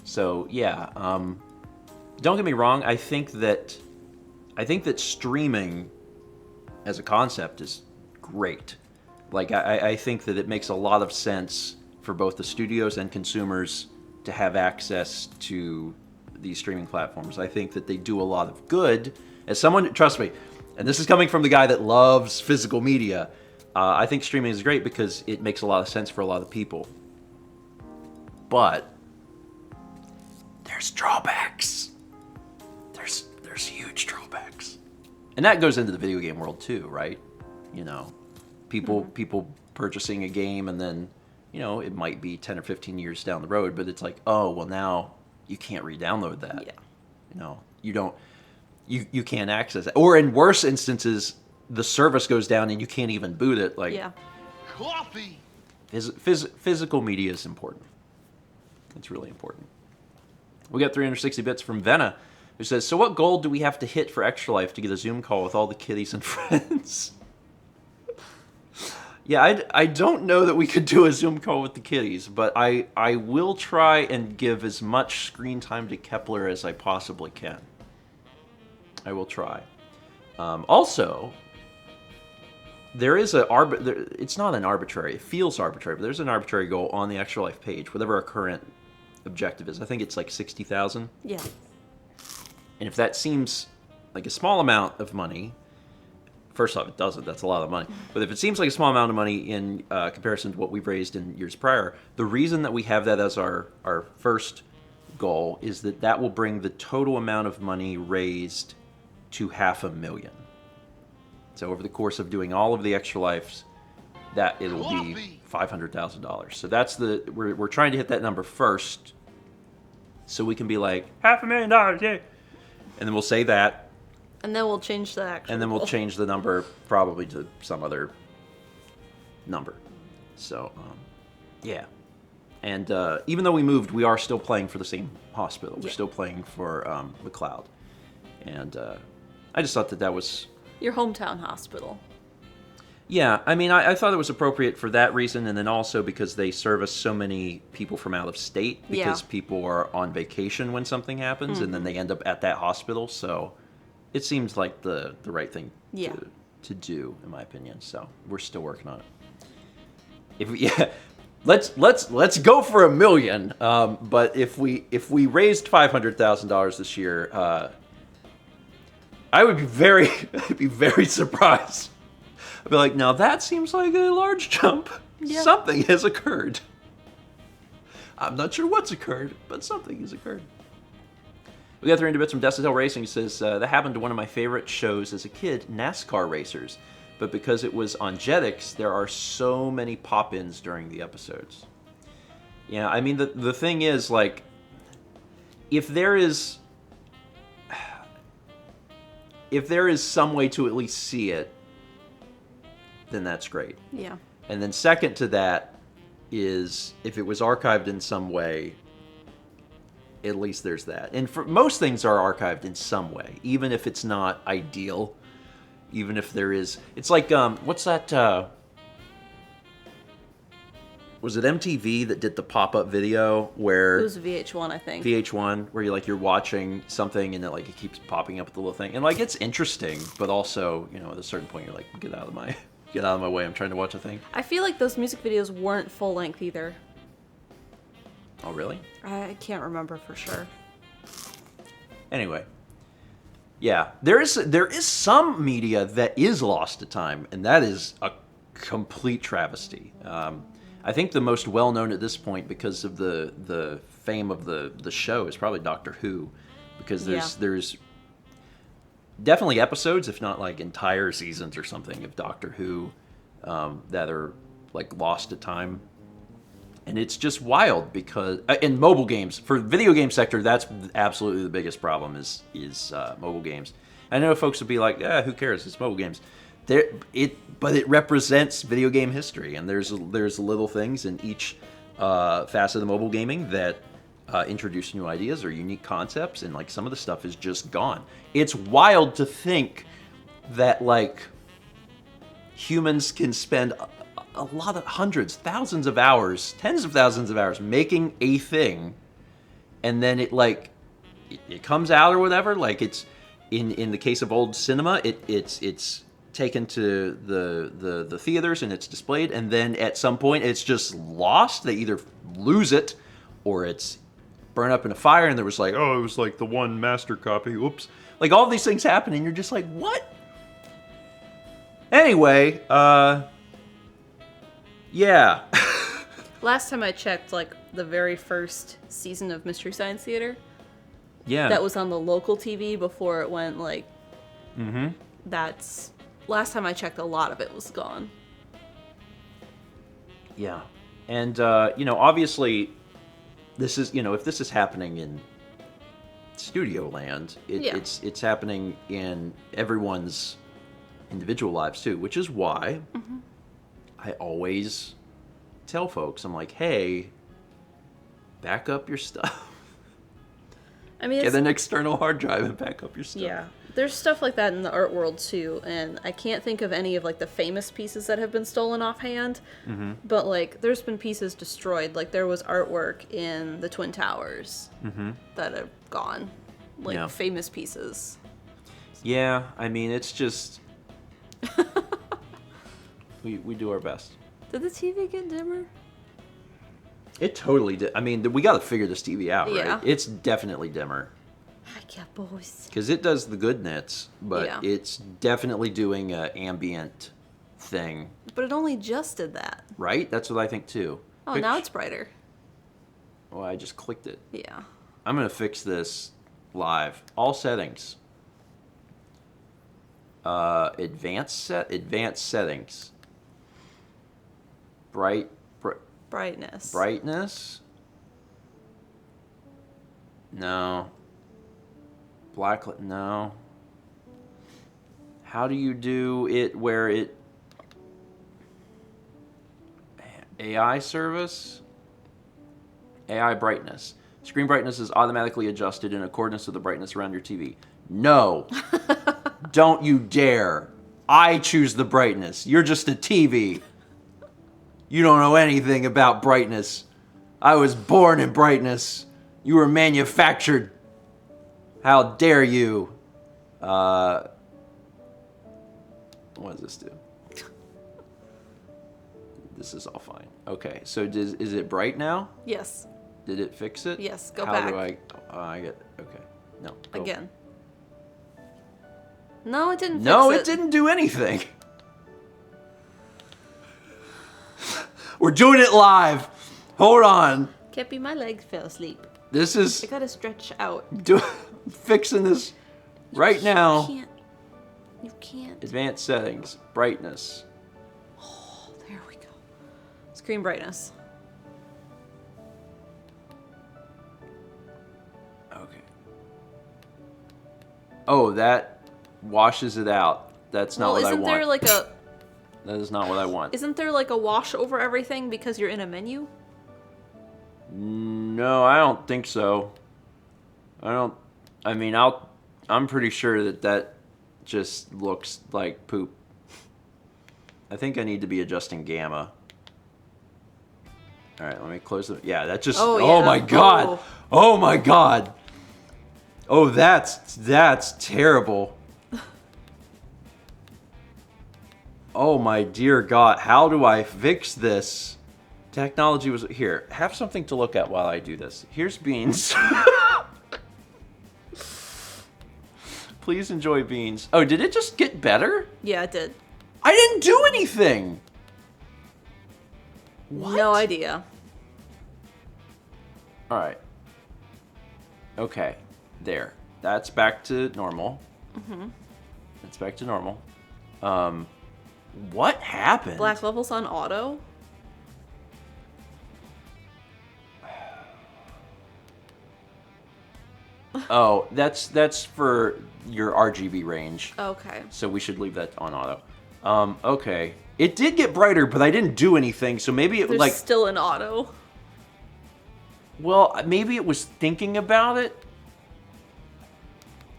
So, yeah. Don't get me wrong. I think that streaming as a concept is great. Like, I think that it makes a lot of sense for both the studios and consumers to have access to these streaming platforms. I think that they do a lot of good. As someone, trust me, and this is coming from the guy that loves physical media, I think streaming is great because it makes a lot of sense for a lot of people. But there's drawbacks. There's huge drawbacks. And that goes into the video game world too, right? People purchasing a game and then, it might be 10 or 15 years down the road, but it's like, oh, well, now you can't re-download that. Yeah. You can't access it. Or in worse instances, the service goes down and you can't even boot it. Like, yeah. Coffee. Physical media is important. It's really important. We got 360 bits from Venna, who says, so what goal do we have to hit for Extra Life to get a Zoom call with all the kiddies and friends? Yeah, I don't know that we could do a Zoom call with the kiddies, but I will try and give as much screen time to Kepler as I possibly can. I will try. Also, there is it's not an arbitrary, it feels arbitrary, but there's an arbitrary goal on the Extra Life page, whatever our current objective is. I think it's like 60,000. Yeah. And if that seems like a small amount of money first off, it doesn't. That's a lot of money. But if it seems like a small amount of money in comparison to what we've raised in years prior, the reason that we have that as our first goal is that will bring the total amount of money raised to $500,000. So over the course of doing all of the Extra Lives, that it'll be $500,000. So that's we're trying to hit that number first, so we can be like $500,000, yay! And then we'll say that, and then we'll change the actual. and then we'll goal. change the number probably to some other number. So yeah, and even though we moved, we are still playing for the same hospital. We're still playing for McLeod, and I just thought that was Your hometown hospital. Yeah, I mean, I thought it was appropriate for that reason, and then also because they service so many people from out of state, because people are on vacation when something happens, and then they end up at that hospital, so it seems like the right thing to do, in my opinion, so we're still working on it. Let's go for $1 million, but if we raised $500,000 this year, I would be very surprised. I'd be like, now that seems like a large jump. Yeah. Something has occurred. I'm not sure what's occurred, but something has occurred. We got 300 bits from Decital Racing. He says, that happened to one of my favorite shows as a kid, NASCAR Racers. But because it was on Jetix, there are so many pop-ins during the episodes. Yeah, I mean, the thing is, like, if there is some way to at least see it, then that's great. Yeah. And then second to that is if it was archived in some way, at least there's that. And for most things are archived in some way, even if it's not ideal, even if there is. It's like what's that? Was it MTV that did the pop-up video where It was VH1, I think. VH1, where you're watching something and it keeps popping up with the little thing, and it's interesting, but also at a certain point you're like, get out of my way, I'm trying to watch a thing. I feel like those music videos weren't full length either. Oh really? I can't remember for sure. Anyway, yeah, there is some media that is lost to time, and that is a complete travesty. I think the most well-known at this point, because of the fame of the show, is probably Doctor Who, because there's definitely episodes, if not entire seasons or something, of Doctor Who that are lost to time. And it's just wild because in mobile games, for video game sector, that's absolutely the biggest problem is mobile games. I know folks would be like, who cares? It's mobile games. But it represents video game history, and there's little things in each facet of the mobile gaming that introduce new ideas or unique concepts, and some of the stuff is just gone. It's wild to think that humans can spend a lot of hundreds, thousands of hours, tens of thousands of hours making a thing, and then it comes out or whatever. It's in the case of old cinema, it's taken to the theaters and it's displayed, and then at some point it's just lost. They either lose it or it's burned up in a fire, and there was it was the one master copy. Oops. All these things happen, and you're just like, what? Anyway, yeah. Last time I checked, the very first season of Mystery Science Theater, that was on the local TV before it went Mm-hmm. That's last time I checked, a lot of it was gone. Yeah, and obviously, this is if this is happening in studio land, it's happening in everyone's individual lives too, which is why I always tell folks, I'm like, hey, back up your stuff. I mean, get an external hard drive and back up your stuff. Yeah, there's stuff like that in the art world too, and I can't think of any of the famous pieces that have been stolen offhand. Mm-hmm. But there's been pieces destroyed. There was artwork in the Twin Towers that have gone, famous pieces. Yeah, I mean, it's just we do our best. Did the TV get dimmer? It totally did. I mean, we got to figure this TV out, right? Yeah. It's definitely dimmer. Hi, cat boys. Because it does the good nits, but Yeah. it's definitely doing an ambient thing. But it only just did that. Right? That's what I think too. Oh, now it's brighter. Oh, I just clicked it. Yeah. I'm going to fix this live. All settings. Advanced settings. Brightness. Brightness. No. No. How do you do it where it... AI service? AI brightness. Screen brightness is automatically adjusted in accordance with the brightness around your TV. No. Don't you dare. I choose the brightness. You're just a TV. You don't know anything about brightness. I was born in brightness. You were manufactured. How dare you? What does this do? This is all fine. Okay, so is it bright now? Yes. Did it fix it? Yes, go How back. do I get... Okay. No. Go. Again. No, it didn't fix No, it. it didn't do anything. We're doing it live. Hold on. Cappy, my legs fell asleep. This is... I gotta stretch out. Fixing this right now. You can't. Advanced settings. Brightness. Oh, there we go. Screen brightness. Okay. Oh, that washes it out. That's not what I want. Isn't there like a... That is not what I want. Isn't there like a wash over everything because you're in a menu? No, I don't think so. I'm pretty sure that just looks like poop. I think I need to be adjusting gamma. All right, let me close it. Yeah, that just... Oh, Oh yeah. my god. Oh my god. Oh, that's terrible. Oh my dear God, how do I fix this? Technology was... Here, have something to look at while I do this. Here's Beans. Please enjoy Beans. Oh, did it just get better? Yeah, it did. I didn't do anything! What? No idea. Alright. Okay, there. That's back to normal. Mm-hmm. That's back to normal. What happened? Black levels on auto? Oh, that's for your RGB range. Okay. So we should leave that on auto. Okay. It did get brighter, but I didn't do anything, so maybe it There's like... still an auto. Well, maybe it was thinking about it.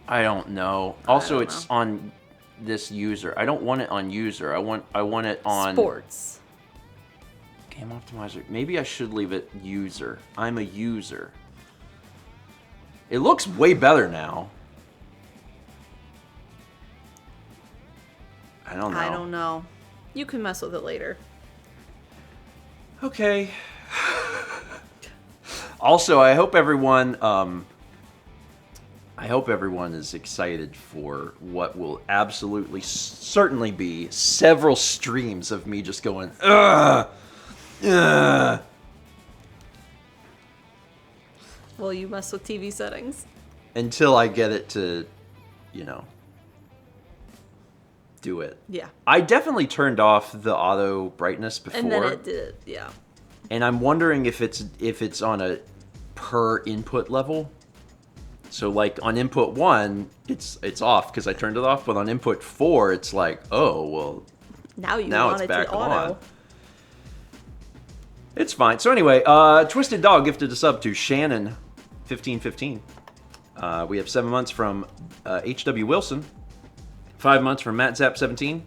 I don't know. Also, it's on this user. I don't want it on user. I want it on... Sports. Game optimizer. Maybe I should leave it user. I'm a user. It looks way better now. I don't know. I don't know. You can mess with it later. Okay. Also, I hope everyone is excited for what will absolutely certainly be several streams of me just going, ugh, ugh. Well, you mess with TV settings. Until I get it to, you know, do it. Yeah. I definitely turned off the auto brightness before. And then it did, yeah. And I'm wondering if it's on a per input level. So like on input 1, it's off because I turned it off, but on input 4, it's like, oh well. Now it's want it back to auto. on. It's fine. So anyway, Twisted Dog gifted a sub to Shannon1515. We have 7 months from H.W. Wilson, 5 months from Matt Zap17,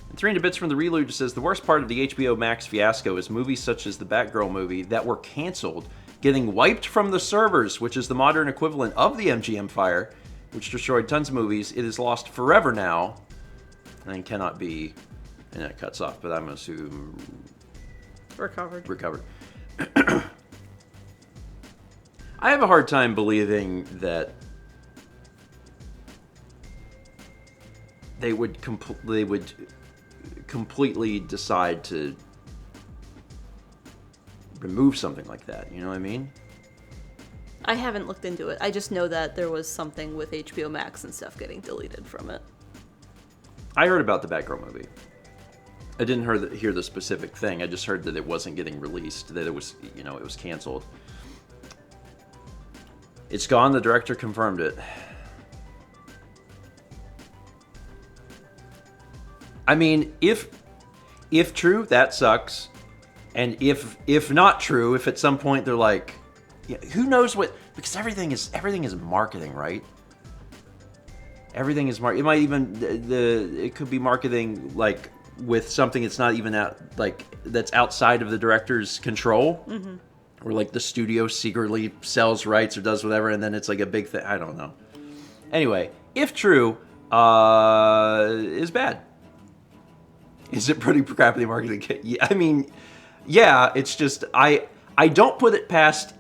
and 300 bits from the Relude says the worst part of the HBO Max fiasco is movies such as the Batgirl movie that were canceled getting wiped from the servers, which is the modern equivalent of the MGM fire, which destroyed tons of movies. It is lost forever now and cannot be, and it cuts off, but I'm assuming recovered. I have a hard time believing that they would completely decide to remove something like that. You know what I mean? I haven't looked into it. I just know that there was something with HBO Max and stuff getting deleted from it. I heard about the Batgirl movie. I didn't hear the specific thing. I just heard that it wasn't getting released, that it was, you know, it was canceled. It's gone. The director confirmed it. I mean, if true, that sucks. And if not true, if at some point they're like, yeah, who knows what? Because everything is marketing, right? Everything is marketing. It might even it could be marketing like with something that's not even that's outside of the director's control, or like the studio secretly sells rights or does whatever, and then it's like a big thing. I don't know. Anyway, if true, is bad. Is it pretty crappily marketed? Yeah, I mean, yeah. It's just I don't put it past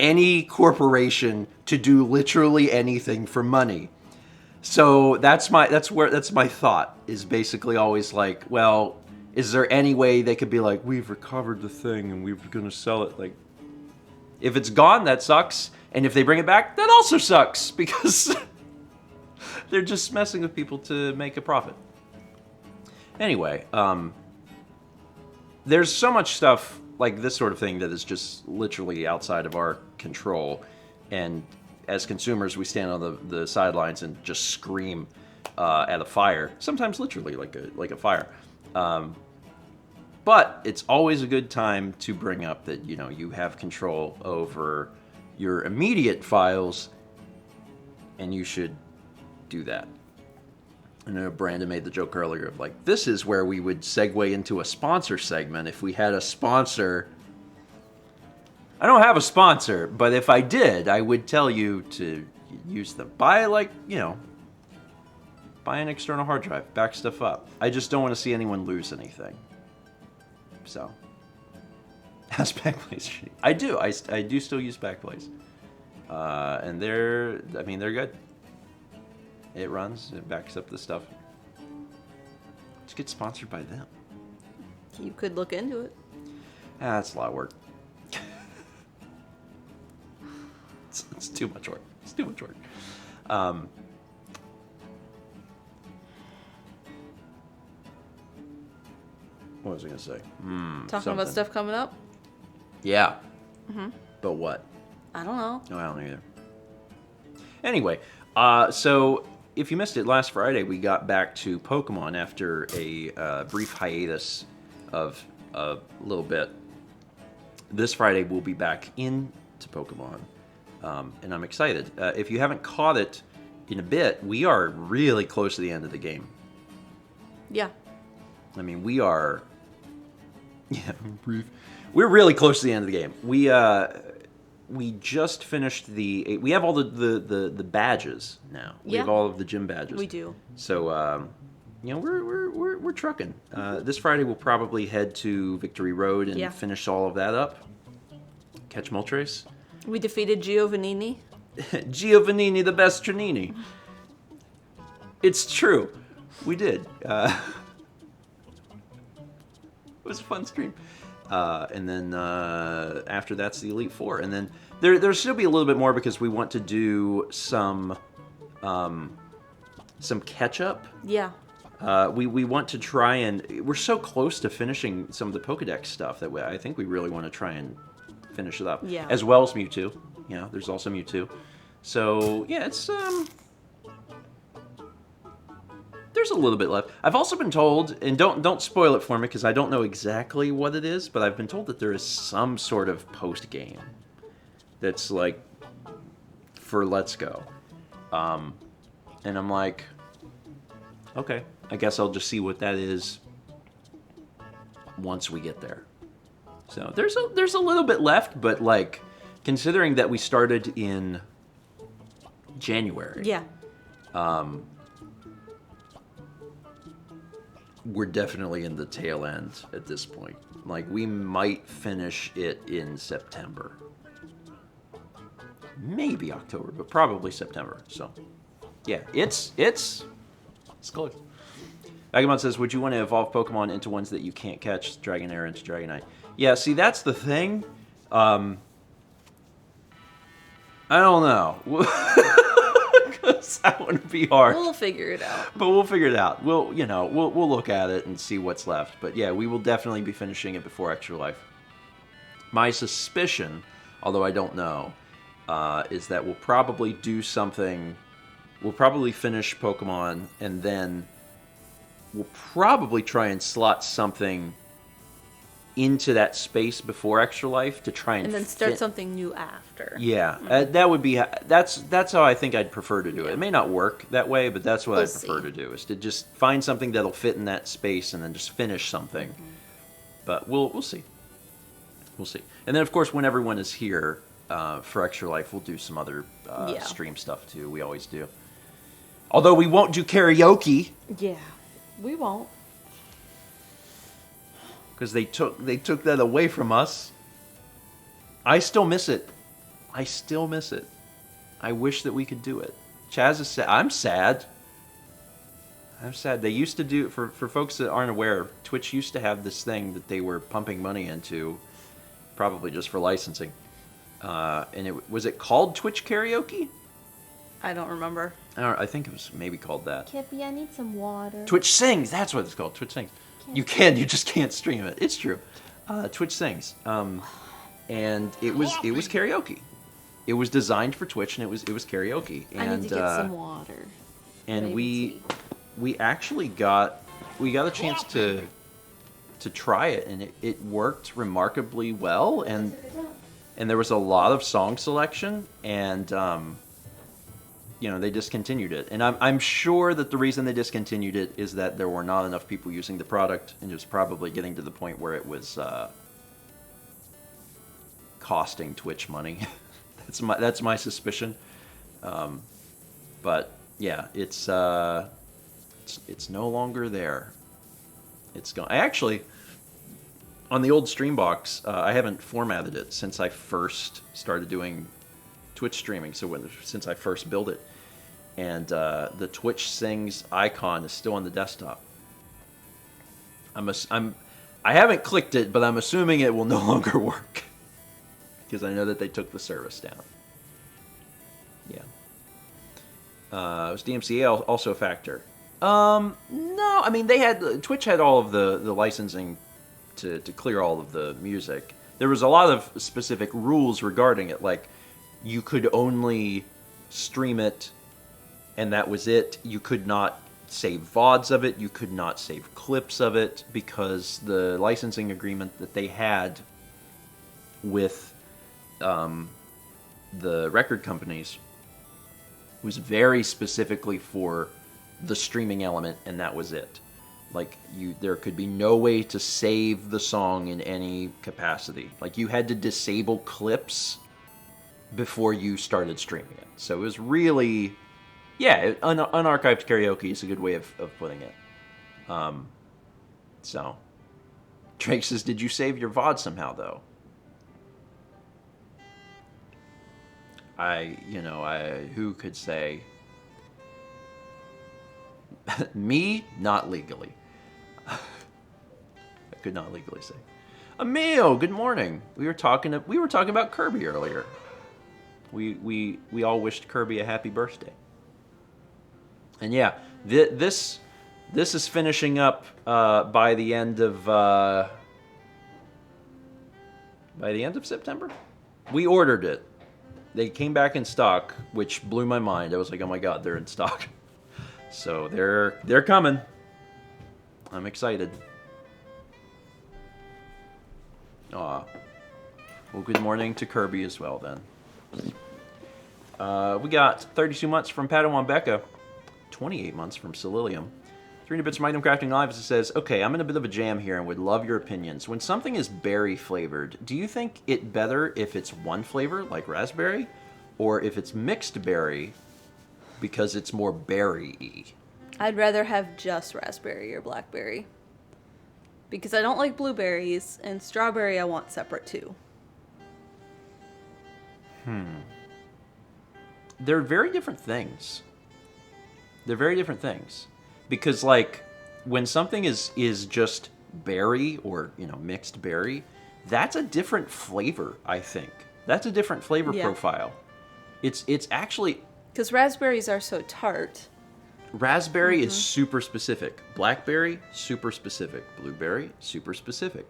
any corporation to do literally anything for money. So that's my thought is basically always like, well, is there any way they could be like, we've recovered the thing and we're gonna sell it? Like, if it's gone, that sucks, and if they bring it back, that also sucks because they're just messing with people to make a profit. Anyway, there's so much stuff like this sort of thing that is just literally outside of our control, and as consumers we stand on the sidelines and just scream at a fire, sometimes literally like a fire, but it's always a good time to bring up that, you know, you have control over your immediate files and you should do that. I know Brandon made the joke earlier of like, this is where we would segue into a sponsor segment if we had a sponsor. I don't have a sponsor, but if I did, I would tell you to use them. Buy an external hard drive, back stuff up. I just don't want to see anyone lose anything. So, how's Backblaze? I do. I do still use Backblaze, and they're good. It runs, it backs up the stuff. Let's get sponsored by them. You could look into it. That's a lot of work. it's too much work. It's too much work. What was I going to say? Talking about stuff coming up? Yeah. But what? I don't know. No, I don't know either. Anyway, so if you missed it, last Friday we got back to Pokemon after a brief hiatus of a little bit. This Friday we'll be back into Pokemon, and I'm excited. If you haven't caught it in a bit, we are really close to the end of the game. Yeah. I mean, we are... Yeah, brief. We're really close to the end of the game. We just finished the... We have all the badges now. We have all of the gym badges. We do. So, you know, we're trucking. This Friday we'll probably head to Victory Road and finish all of that up. Catch Moltres. We defeated Giovannini. Giovannini, the best Trinini. It's true. We did. It was a fun stream. And then after that's the Elite Four. And then there'll still be a little bit more because we want to do some catch-up. Yeah. We want to try and... We're so close to finishing some of the Pokedex stuff that I think we really want to try and finish it up. Yeah. As well as Mewtwo. You know, there's also Mewtwo. So, yeah, it's... There's a little bit left. I've also been told, and don't spoil it for me because I don't know exactly what it is, but I've been told that there is some sort of post-game that's like for Let's Go. And I'm like, okay, I guess I'll just see what that is once we get there. So there's a little bit left, but like considering that we started in January. Yeah. We're definitely in the tail end at this point. Like, we might finish it in September. Maybe October, but probably September. So, yeah, it's It's close. Agamon says, would you want to evolve Pokemon into ones that you can't catch, Dragonair into Dragonite? Yeah, see, that's the thing. I don't know. 'Cause that would be hard. We'll figure it out. But we'll figure it out. We'll look at it and see what's left. But yeah, we will definitely be finishing it before Extra Life. My suspicion, although I don't know, is that we'll probably do something. We'll probably finish Pokemon, and then we'll probably try and slot something into that space before Extra Life to try and then start fit. something new after. Yeah, that would be that's how I think I'd prefer to do it. It may not work that way, but that's what I'd prefer to do, is to just find something that'll fit in that space and then just finish something. But we'll see. We'll see. And then of course when everyone is here for Extra Life, we'll do some other stream stuff too. We always do. Although we won't do karaoke. Yeah, we won't. Because they took that away from us. I still miss it. I still miss it. I wish that we could do it. Chaz is sad. I'm sad. I'm sad. They used to do, for folks that aren't aware, Twitch used to have this thing that they were pumping money into, probably just for licensing. And was it called Twitch Karaoke? I don't remember. I think it was maybe called that. Kippy, I need some water. Twitch Sings. That's what it's called. Twitch Sings. You just can't stream it. It's true. Twitch Sings. And it was karaoke. It was designed for Twitch, and it was karaoke. And, I need to get some water. And we actually got a chance to try it, and it worked remarkably well. And there was a lot of song selection, and they discontinued it. And I'm sure that the reason they discontinued it is that there were not enough people using the product, and it was probably getting to the point where it was costing Twitch money. That's my suspicion. But yeah, it's no longer there. It's gone. I actually, on the old Streambox, I haven't formatted it since I first started doing Twitch streaming. Since I first built it, and the Twitch Sings icon is still on the desktop. I haven't clicked it, but I'm assuming it will no longer work because I know that they took the service down. Yeah. Was DMCA also a factor? No, I mean Twitch had all of the licensing to clear all of the music. There was a lot of specific rules regarding it, like you could only stream it, and that was it. You could not save VODs of it. You could not save clips of it, because the licensing agreement that they had with the record companies was very specifically for the streaming element, and that was it. Like, there could be no way to save the song in any capacity. Like, you had to disable clips before you started streaming it. So it was really, unarchived karaoke is a good way of putting it. So, Drake says, did you save your VOD somehow, though? Who could say? Me? Not legally. I could not legally say. Emil, good morning. We were talking about Kirby earlier. We all wished Kirby a happy birthday. And yeah, this is finishing up by the end of September. We ordered it. They came back in stock, which blew my mind. I was like, oh my god, they're in stock. So they're coming. I'm excited. Aw. Well, good morning to Kirby as well, then. We got 32 months from Padawan Becca. 28 months from Celilium. 300 bits from Item Crafting Live, as it says, okay, I'm in a bit of a jam here and would love your opinions. When something is berry flavored, do you think it better if it's one flavor, like raspberry, or if it's mixed berry because it's more berry-y? I'd rather have just raspberry or blackberry, because I don't like blueberries, and strawberry I want separate too. They're very different things. Because like when something is just berry or mixed berry, that's a different flavor. I think that's a different flavor profile. It's actually because raspberries are so tart. Raspberry is super specific. Blackberry, super specific. Blueberry, super specific.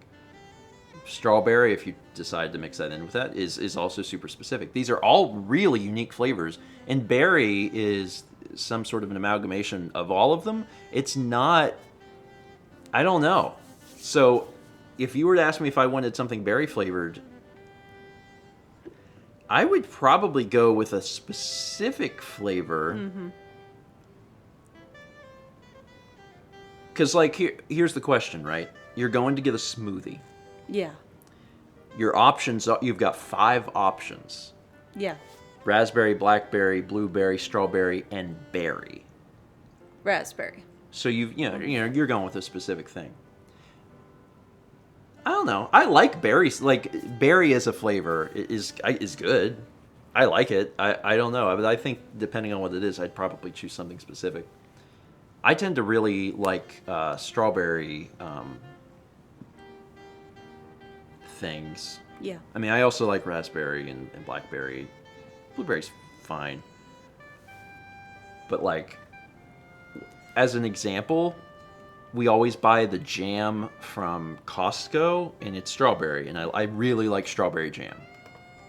Strawberry, if you decide to mix that in with that, is also super specific. These are all really unique flavors, and berry is some sort of an amalgamation of all of them. It's not... I don't know. So, if you were to ask me if I wanted something berry flavored, I would probably go with a specific flavor. Because, like, here's the question, right? You're going to get a smoothie. Yeah. Your options, you've got 5 options. Yeah. Raspberry, blackberry, blueberry, strawberry, and berry. Raspberry. So you're going with a specific thing. I don't know. I like berries. Like, berry as a flavor is good. I like it. I don't know. But I think depending on what it is, I'd probably choose something specific. I tend to really like strawberry things. Yeah. I mean, I also like raspberry and blackberry. Blueberry's fine. But, like, as an example, we always buy the jam from Costco, and it's strawberry, and I really like strawberry jam.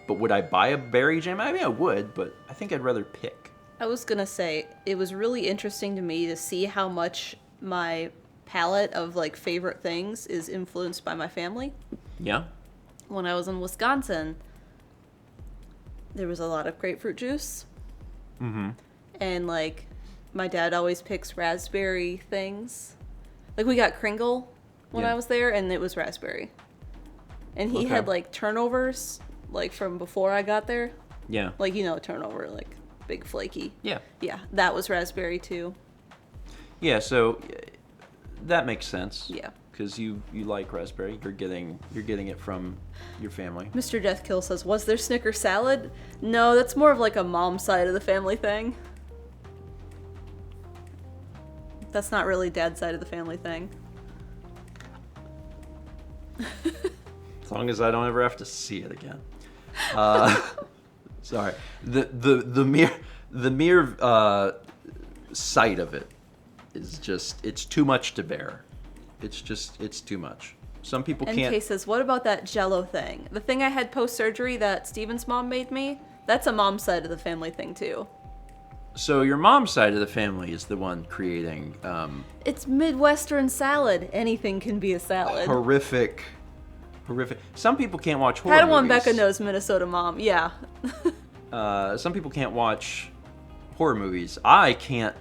But would I buy a berry jam? I mean, I would, but I think I'd rather pick. I was gonna say, it was really interesting to me to see how much my palette of, like, favorite things is influenced by my family. Yeah? When I was in Wisconsin, there was a lot of grapefruit juice. Mm-hmm. And, like, my dad always picks raspberry things. Like, we got Kringle when I was there, and it was raspberry. And he had, like, turnovers, like, from before I got there. Yeah. Like, turnover, like, big flaky. Yeah. Yeah, that was raspberry, too. Yeah, so that makes sense. Yeah. Because you like raspberry. You're getting it from your family. Mr. Deathkill says, was there Snicker salad? No, that's more of, like, a mom side of the family thing. That's not really dad's side of the family thing. As long as I don't ever have to see it again. Sorry. The mere sight of it is just, it's too much to bear. It's too much. Some people can't. NK says, what about that Jell-O thing? The thing I had post-surgery that Steven's mom made me? That's a mom side of the family thing, too. So your mom's side of the family is the one creating It's Midwestern salad. Anything can be a salad. horrific. Some people can't watch horror Padawan movies. Becca knows Minnesota mom. Yeah. Some people can't watch horror movies. I can't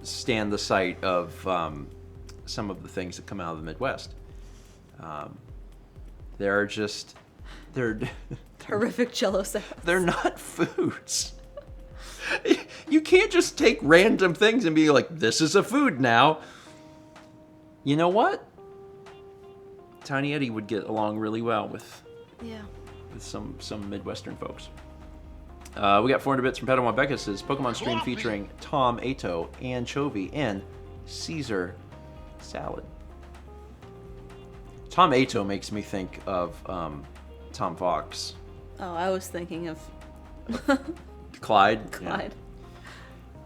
stand the sight of some of the things that come out of the Midwest. They're Horrific Jell-O salads. they're not foods. You can't just take random things and be like, this is a food now. You know what? Tiny Eddie would get along really well with some Midwestern folks. We got 400 bits from Padawan Becca. Says Pokemon stream featuring Tom Ato, Anchovy, and Caesar salad. Tom Ato makes me think of Tom Fox. Oh, I was thinking of Clyde. Clyde.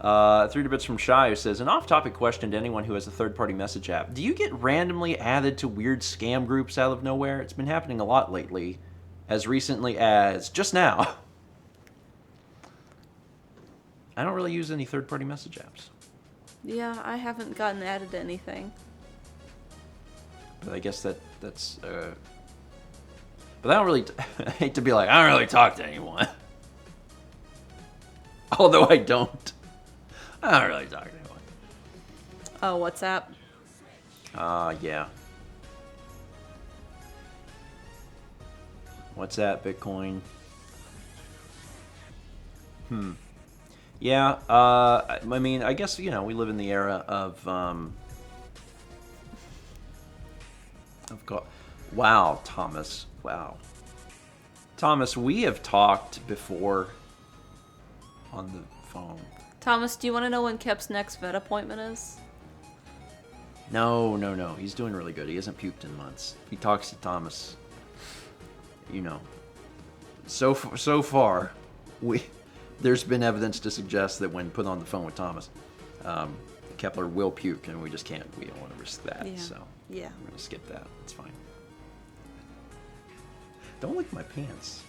Yeah. 300 bits from Shy, who says, an off-topic question to anyone who has a third-party message app. Do you get randomly added to weird scam groups out of nowhere? It's been happening a lot lately, as recently as just now. I don't really use any third-party message apps. Yeah, I haven't gotten added to anything. But I guess that's... But I don't really... I hate to be like, I don't really talk to anyone. Although I don't. I don't really talk to anyone. Oh, WhatsApp? Yeah. WhatsApp, Bitcoin. Yeah, I mean, I guess, we live in the era of wow, Thomas. Wow. Thomas, we have talked before on the phone. Thomas, do you want to know when Kep's next vet appointment is? No, no, no. He's doing really good. He hasn't puked in months. He talks to Thomas. You know. So far, there's been evidence to suggest that when put on the phone with Thomas, Kepler will puke, and we just can't. We don't want to risk that. Yeah. So Yeah. we're gonna skip that. It's fine. Don't lick my pants.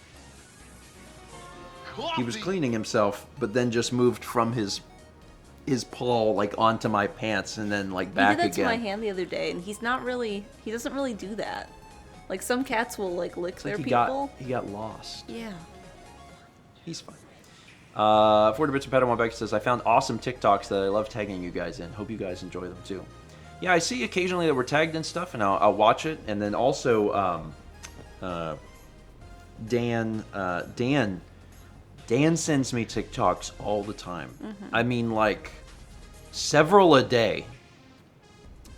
He was cleaning himself, but then just moved from his paw like onto my pants and then like back He did that again. to my hand the other day, and he doesn't really do that. Like some cats will like lick It's their like people. he got lost. Yeah. He's fine. 40 Bits of Padawan Becky says, I found awesome TikToks that I love tagging you guys in. Hope you guys enjoy them too. Yeah, I see occasionally that we're tagged in stuff, and I'll watch it. And then also, Dan sends me TikToks all the time. Mm-hmm. I mean, like, several a day.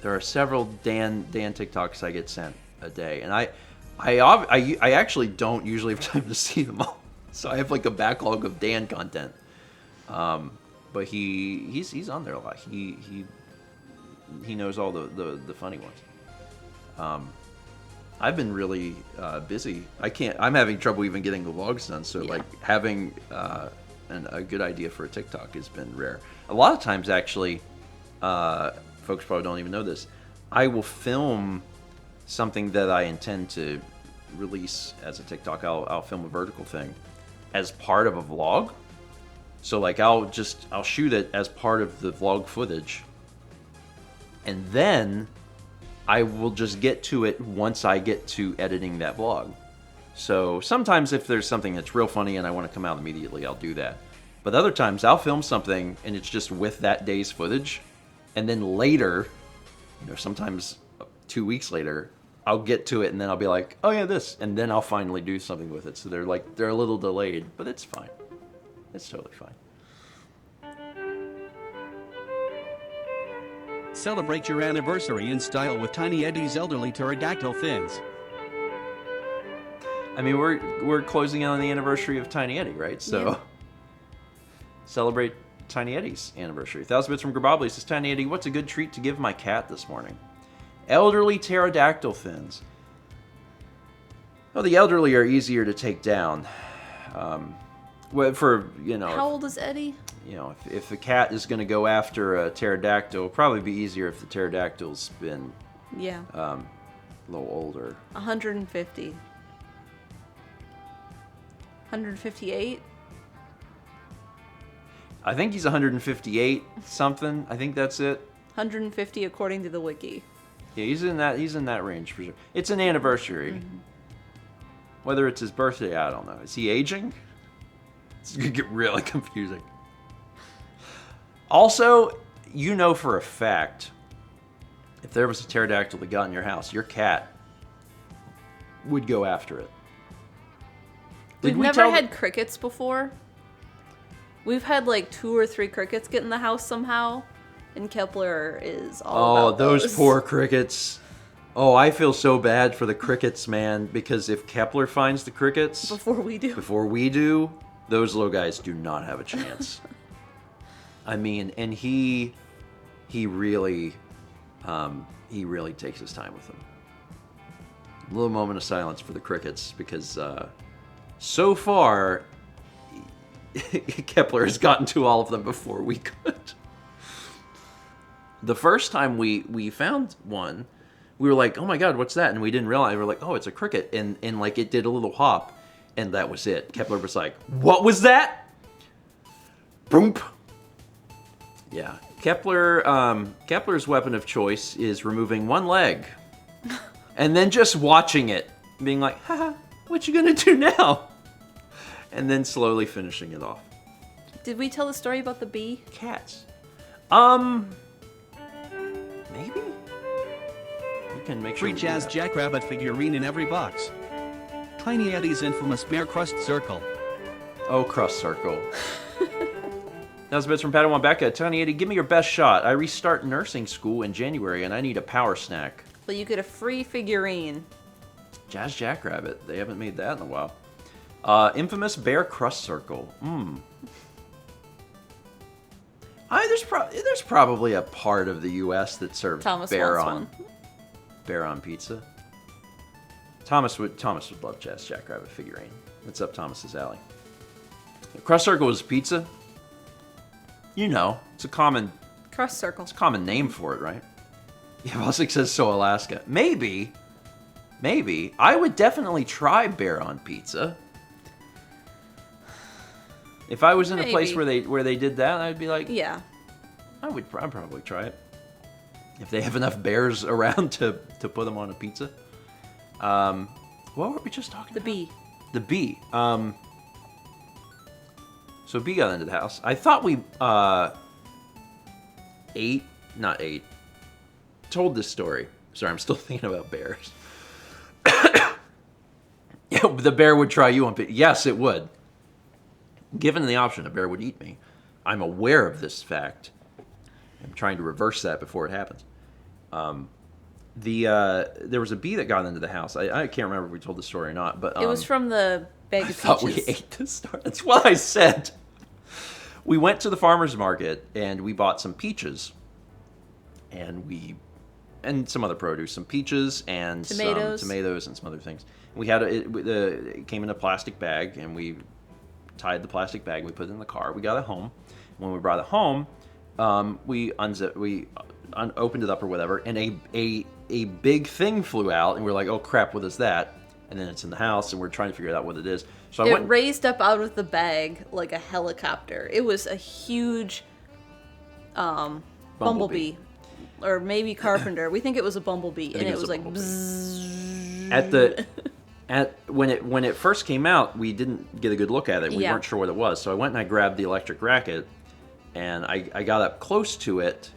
There are several Dan TikToks I get sent a day, and I actually don't usually have time to see them all. So I have like a backlog of Dan content. But he's on there a lot. He knows all the funny ones. I've been really busy. I'm having trouble even getting the vlogs done. So like having a good idea for a TikTok has been rare. A lot of times, actually, folks probably don't even know this. I will film something that I intend to release as a TikTok. I'll film a vertical thing as part of a vlog. So like I'll shoot it as part of the vlog footage, and then I will just get to it once I get to editing that vlog. So sometimes if there's something that's real funny and I want to come out immediately, I'll do that. But other times I'll film something and it's just with that day's footage, and then later, sometimes 2 weeks later, I'll get to it and then I'll be like, oh yeah, this, and then I'll finally do something with it. So they're a little delayed, but it's fine. It's totally fine. Celebrate your anniversary in style with Tiny Eddie's elderly pterodactyl fins. I mean, we're closing in on the anniversary of Tiny Eddie, right? So Yeah. Celebrate Tiny Eddie's anniversary. 1,000 Bits from Grabobly says, Tiny Eddie, what's a good treat to give my cat this morning? Elderly pterodactyl fins. Well, the elderly are easier to take down. How old is Eddie? If the cat is going to go after a pterodactyl, it'll probably be easier if the pterodactyl's been Yeah. a little older. 150. 158? I think he's 158 something. I think that's it. 150 according to the wiki. Yeah, he's in that range for sure. It's an anniversary. Mm-hmm. Whether it's his birthday, I don't know. Is he aging? It's gonna get really confusing. Also, for a fact, if there was a pterodactyl that got in your house, your cat would go after it. We've never had crickets before. We've had like 2 or 3 crickets get in the house somehow, and Kepler is all about those poor crickets. Oh, I feel so bad for the crickets, man, because if Kepler finds the crickets before we do, those little guys do not have a chance. I mean, and he really takes his time with them. A little moment of silence for the crickets, because so far Kepler has gotten to all of them before we could. The first time we found one, we were like, oh my god, what's that? And we didn't realize. We were like, oh, it's a cricket. And like it did a little hop, and that was it. Kepler was like, what was that? Boom. Yeah. Kepler's weapon of choice is removing one leg and then just watching it, being like, haha, what you gonna do now? And then slowly finishing it off. Did we tell the story about the bee? Cats. Maybe? We can make sure Free we do Jazz that. Jackrabbit figurine in every box. Tiny Eddie's infamous Bear Crust Circle. Oh, crust circle. That was bits from Padawan Becca. Tiny Eddie, give me your best shot. I restart nursing school in January, and I need a power snack. But you get a free figurine. Jazz Jackrabbit. They haven't made that in a while. Infamous Bear Crust Circle. There's probably a part of the U.S. that serves Thomas bear wants on pizza. Thomas would love Jazz Jackrabbit figurine. It's up Thomas's alley. Crust circle is pizza. You know, it's a common Crust circle. It's a common name for it, right? Yeah, Bostic says so. Alaska. Maybe. I would definitely try bear on pizza. If I was in a place where they did that, I'd be like, yeah, I'd probably try it. If they have enough bears around to put them on a pizza. What were we just talking about? The bee. So bee got into the house. I thought we told this story. Sorry, I'm still thinking about bears. Yeah, the bear would try you on pizza. Yes, it would. Given the option, a bear would eat me. I'm aware of this fact. I'm trying to reverse that before it happens. There was a bee that got into the house. I can't remember if we told the story or not, but it was from the bag of peaches. I thought we ate the story. That's what I said. We went to the farmer's market and we bought some peaches, and some other produce, some peaches and tomatoes. some tomatoes and some other things. We had it came in a plastic bag, and we tied the plastic bag. We put it in the car. We got it home. When we brought it home, we opened it up or whatever, and a big thing flew out, and we're like, oh crap, what is that? And then it's in the house, and we're trying to figure out what it is. So it raised up out of the bag like a helicopter. It was a huge bumblebee. Or maybe carpenter. We think it was a bumblebee, and it was like bzzz. When it first came out, we didn't get a good look at it. We Yeah. weren't sure what it was. So I went and I grabbed the electric racket, and I got up close to it,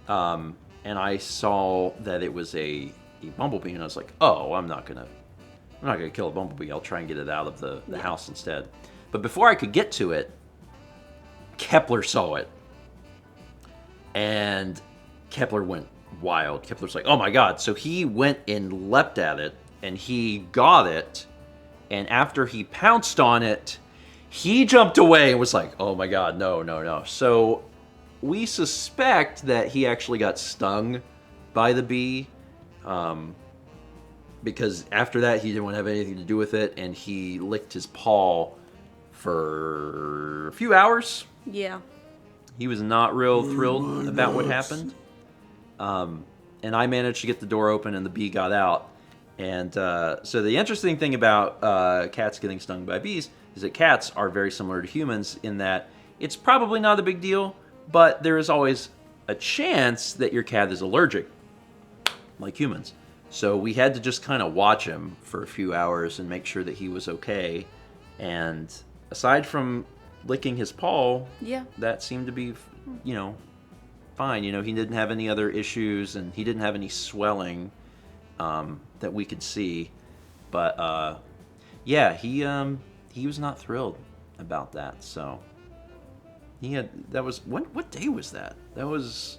and I saw that it was a bumblebee, and I was like, oh, I'm not gonna kill a bumblebee. I'll try and get it out of the house instead. But before I could get to it, Kepler saw it, and Kepler went wild. Kepler's like, oh my god. So he went and leapt at it, and he got it, and after he pounced on it, he jumped away and was like, oh my god, no. So we suspect that he actually got stung by the bee, because after that he didn't want to have anything to do with it, and he licked his paw for a few hours. Yeah. He was not real thrilled about what happened. And I managed to get the door open, and the bee got out. And so the interesting thing about cats getting stung by bees is that cats are very similar to humans in that it's probably not a big deal, but there is always a chance that your cat is allergic, like humans. So we had to just kind of watch him for a few hours and make sure that he was okay. And aside from licking his paw, Yeah. that seemed to be, fine. He didn't have any other issues, and he didn't have any swelling that we could see. But yeah, he was not thrilled about that. So what day was that? Is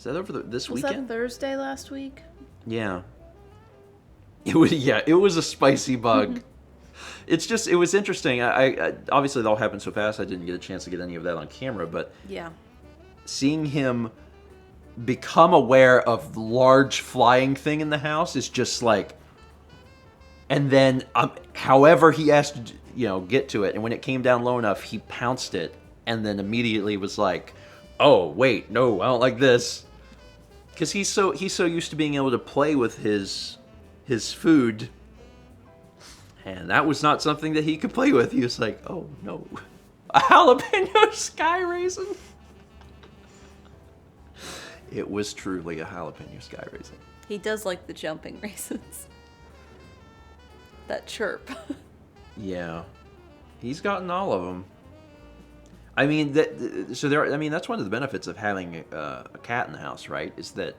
that over this weekend? Was that Thursday last week? Yeah. It was a spicy bug. It was interesting. I obviously it all happened so fast I didn't get a chance to get any of that on camera, but Yeah. seeing him become aware of the large flying thing in the house is just like, and then however he has to get to it, and when it came down low enough, he pounced it, and then immediately was like, oh wait, no, I don't like this, because he's so used to being able to play with his food, and that was not something that he could play with. He was like, oh no, a jalapeno sky raisin. It was truly a jalapeno sky raisin. He does like the jumping raisins. That chirp. Yeah, he's gotten all of them. I mean, that's one of the benefits of having a cat in the house, right? Is that,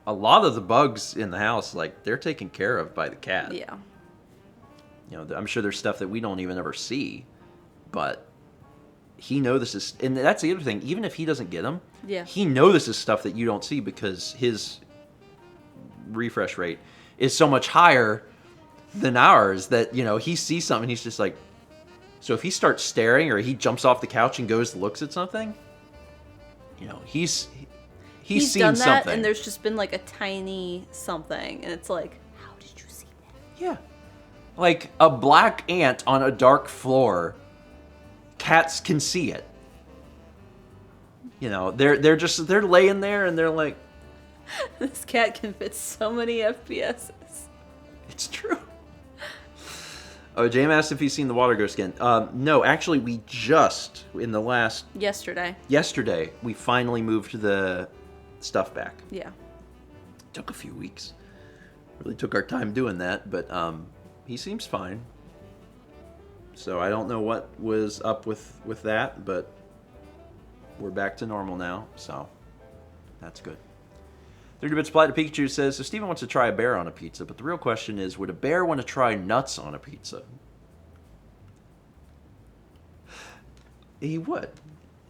a lot of the bugs in the house, like, they're taken care of by the cat. Yeah. I'm sure there's stuff that we don't even ever see, but he notices, and that's the other thing. Even if he doesn't get them, Yeah. he notices stuff that you don't see because his refresh rate is so much higher than ours that he sees something and he's just like, So if he starts staring or he jumps off the couch and goes looks at something, you know, he's seen done that, something. and there's just been like a tiny something, and it's like, how did you see that? Yeah. Like a black ant on a dark floor. Cats can see it. You know, they're laying there and they're like, This cat can fit so many FPSs. it's true. Oh, James asked if he's seen the water ghost again. No, actually, we just yesterday we finally moved the stuff back. Yeah. Took a few weeks. Really took our time doing that, but he seems fine. So I don't know what was up with that, but we're back to normal now, so that's good. 30 Bits Plaid to Pikachu says, so Stephen wants to try a bear on a pizza, but the real question is, would a bear want to try nuts on a pizza? He would.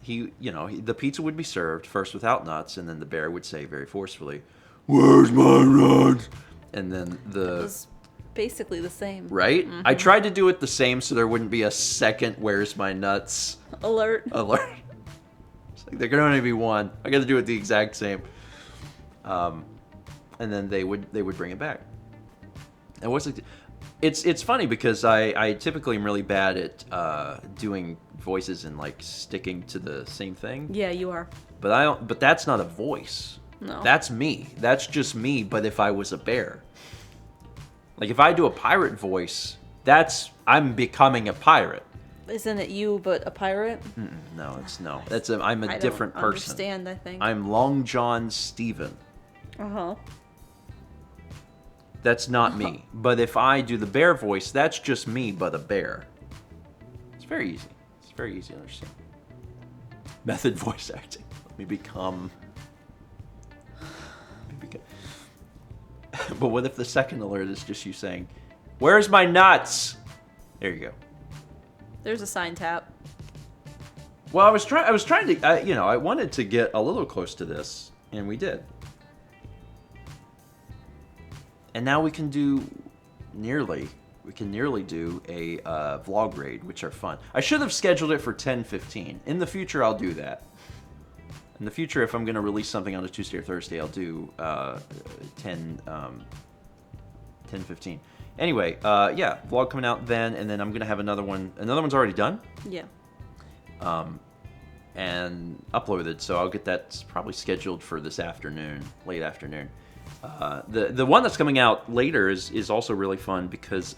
The pizza would be served first without nuts, and then the bear would say very forcefully, "Where's my nuts?" And then It was basically the same. Right? Mm-hmm. I tried to do it the same so there wouldn't be a second "Where's my nuts?" alert. It's like there can only be one. I got to do it the exact same. And then they would bring it back. And it's funny because I typically am really bad at doing voices and like sticking to the same thing. Yeah, you are. But that's not a voice. No. That's me. That's just me, but if I was a bear. Like if I do a pirate voice, I'm becoming a pirate. Isn't it you, but a pirate? No, I'm a different person. Understand, I think. I'm Long John Stephen. Uh-huh. That's not me. But if I do the bear voice, that's just me, but a bear. It's very easy. It's very easy to understand. Method voice acting. Let me become... But what if the second alert is just you saying, "Where's my nuts?" There you go. There's a sign tap. Well, I was trying to, I wanted to get a little close to this, and we did. And now we can nearly do a vlog raid, which are fun. I should have scheduled it for 10:15. In the future, I'll do that. In the future, if I'm going to release something on a Tuesday or Thursday, I'll do 10:15. Anyway, yeah, vlog coming out then, and then I'm going to have another one. Another one's already done. Yeah. And uploaded, so I'll get that probably scheduled for this afternoon, late afternoon. The one that's coming out later is also really fun because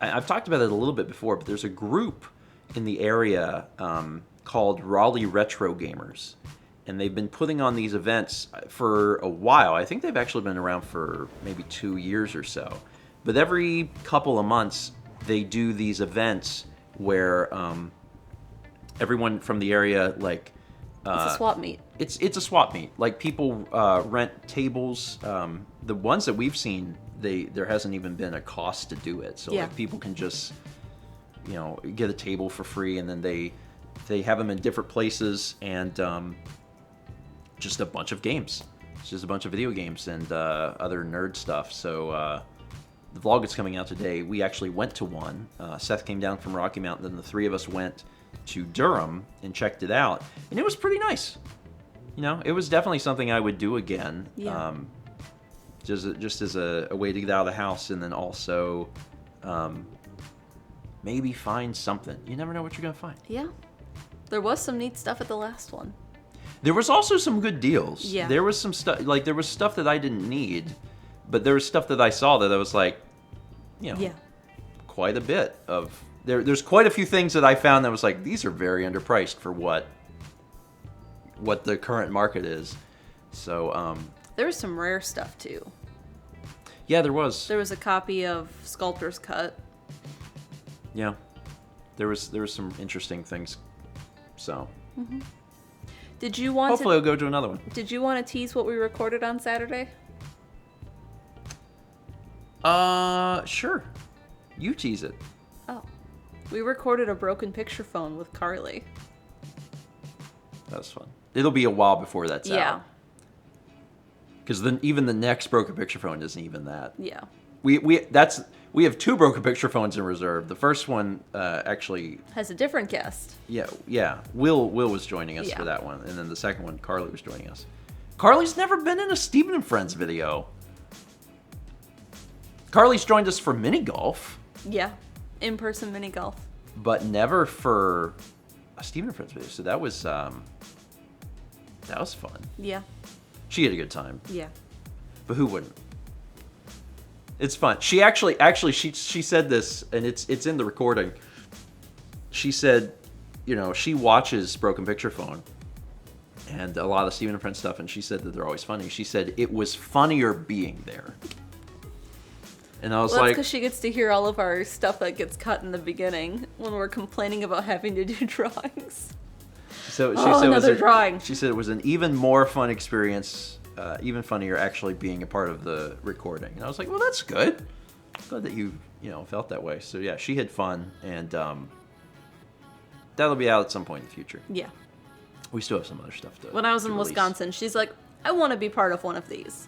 I've talked about it a little bit before, but there's a group in the area called Raleigh Retro Gamers, and they've been putting on these events for a while. I think they've actually been around for maybe 2 years or so. But every couple of months, they do these events where everyone from the area, like... It's a swap meet. It's a swap meet. Like, people rent tables. The ones that we've seen, there hasn't even been a cost to do it. So, like, people can just, get a table for free, and then they have them in different places, and just a bunch of games. It's just a bunch of video games and other nerd stuff. So, the vlog is coming out today. We actually went to one. Seth came down from Rocky Mountain, and the three of us went to Durham and checked it out, and it was pretty nice. It was definitely something I would do again. Yeah. Just as a way to get out of the house, and then also maybe find something. You never know what you're gonna find. Yeah. There was some neat stuff at the last one. There was also some good deals. Yeah. There was some stuff, like there was stuff that I didn't need, but there was stuff that I saw that I was like, Yeah. quite a bit of. There's quite a few things that I found that was like, these are very underpriced for what the current market is. So There was some rare stuff too. yeah, there was. There was a copy of Sculptor's Cut. Yeah, there was some interesting things. So Did you want hopefully I'll go to another one. Did you want to tease what we recorded on Saturday? Sure. You tease it. Oh. We recorded a broken picture phone with Carly. That was fun. It'll be a while before that's Yeah. out. Because even the next broken picture phone isn't even that. Yeah. We have 2 broken picture phones in reserve. The first one actually Has a different guest. yeah. Will was joining us Yeah. for that one, and then the second one, Carly was joining us. Carly's never been in a Stephen and Friends video. Carly's joined us for mini golf, Yeah. In-person mini golf. but never for a Stephen and Friends video. So that was fun. Yeah. She had a good time, Yeah. but who wouldn't? It's fun. She actually she said this, and it's in the recording. She said, she watches Broken Picture Phone and a lot of Stephen and Friends stuff, and she said that they're always funny. She said it was funnier being there. And I was Well, that's like, because she gets to hear all of our stuff that gets cut in the beginning when we're complaining about having to do drawings. so she Oh, said another drawing. She said it was an even more fun experience, even funnier actually being a part of the recording. And I was like, well, that's good. Glad that you felt that way. So yeah, she had fun, and that'll be out at some point in the future. Yeah. We still have some other stuff to When I was to in release. Wisconsin, she's like, I want to be part of one of these.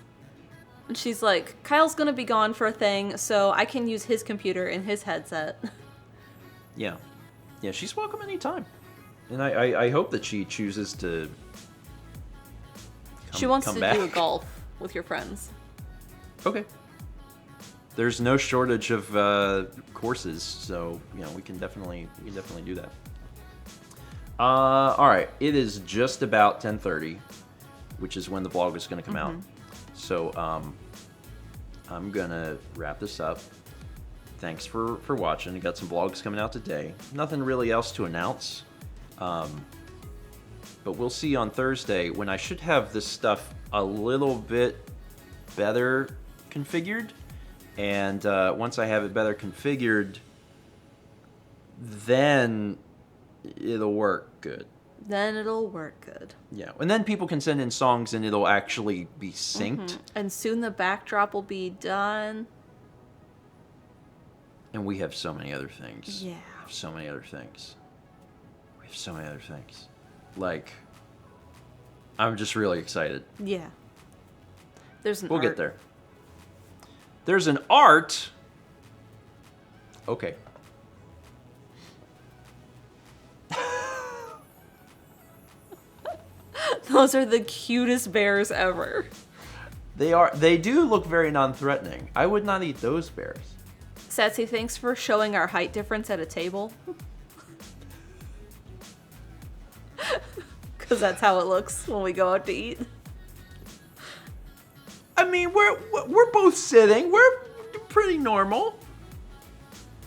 And she's like, Kyle's going to be gone for a thing, so I can use his computer and his headset. Yeah. Yeah, she's welcome anytime. And I hope that she chooses to She wants come to back. do a golf with your friends. Okay. There's no shortage of courses, so we can definitely do that. All right, it is just about 10:30, which is when the vlog is going to come out. So I'm gonna wrap this up. Thanks for watching. We got some vlogs coming out today. Nothing really else to announce. But we'll see on Thursday when I should have this stuff a little bit better configured. And once I have it better configured, then it'll work good. Then it'll work good. Yeah, and then people can send in songs and it'll actually be synced. And soon the backdrop will be done. And we have so many other things. Yeah. So many other things. We have so many other things. Like, I'm just really excited. Yeah. There's an We'll art. get there. There's an art. Okay. Those are the cutest bears ever. They do look very non-threatening. I would not eat those bears. Satsy, thanks for showing our height difference at a table. Because that's how it looks when we go out to eat. I mean, we're both sitting. We're pretty normal.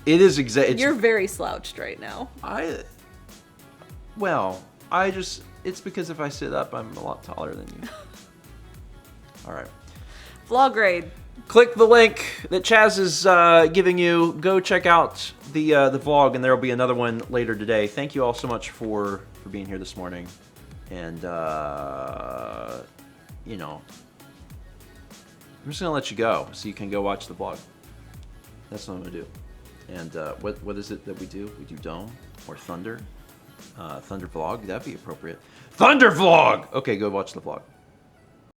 It is You're very slouched right now. It's because if I sit up, I'm a lot taller than you. All right. Vlog grade. Click the link that Chaz is giving you. Go check out the vlog, and there will be another one later today. Thank you all so much for being here this morning. And, I'm just going to let you go so you can go watch the vlog. That's what I'm going to do. And what is it that we do? We do Dome or Thunder? Thunder Vlog? That'd be appropriate. Thunder Vlog! Okay, go watch the vlog.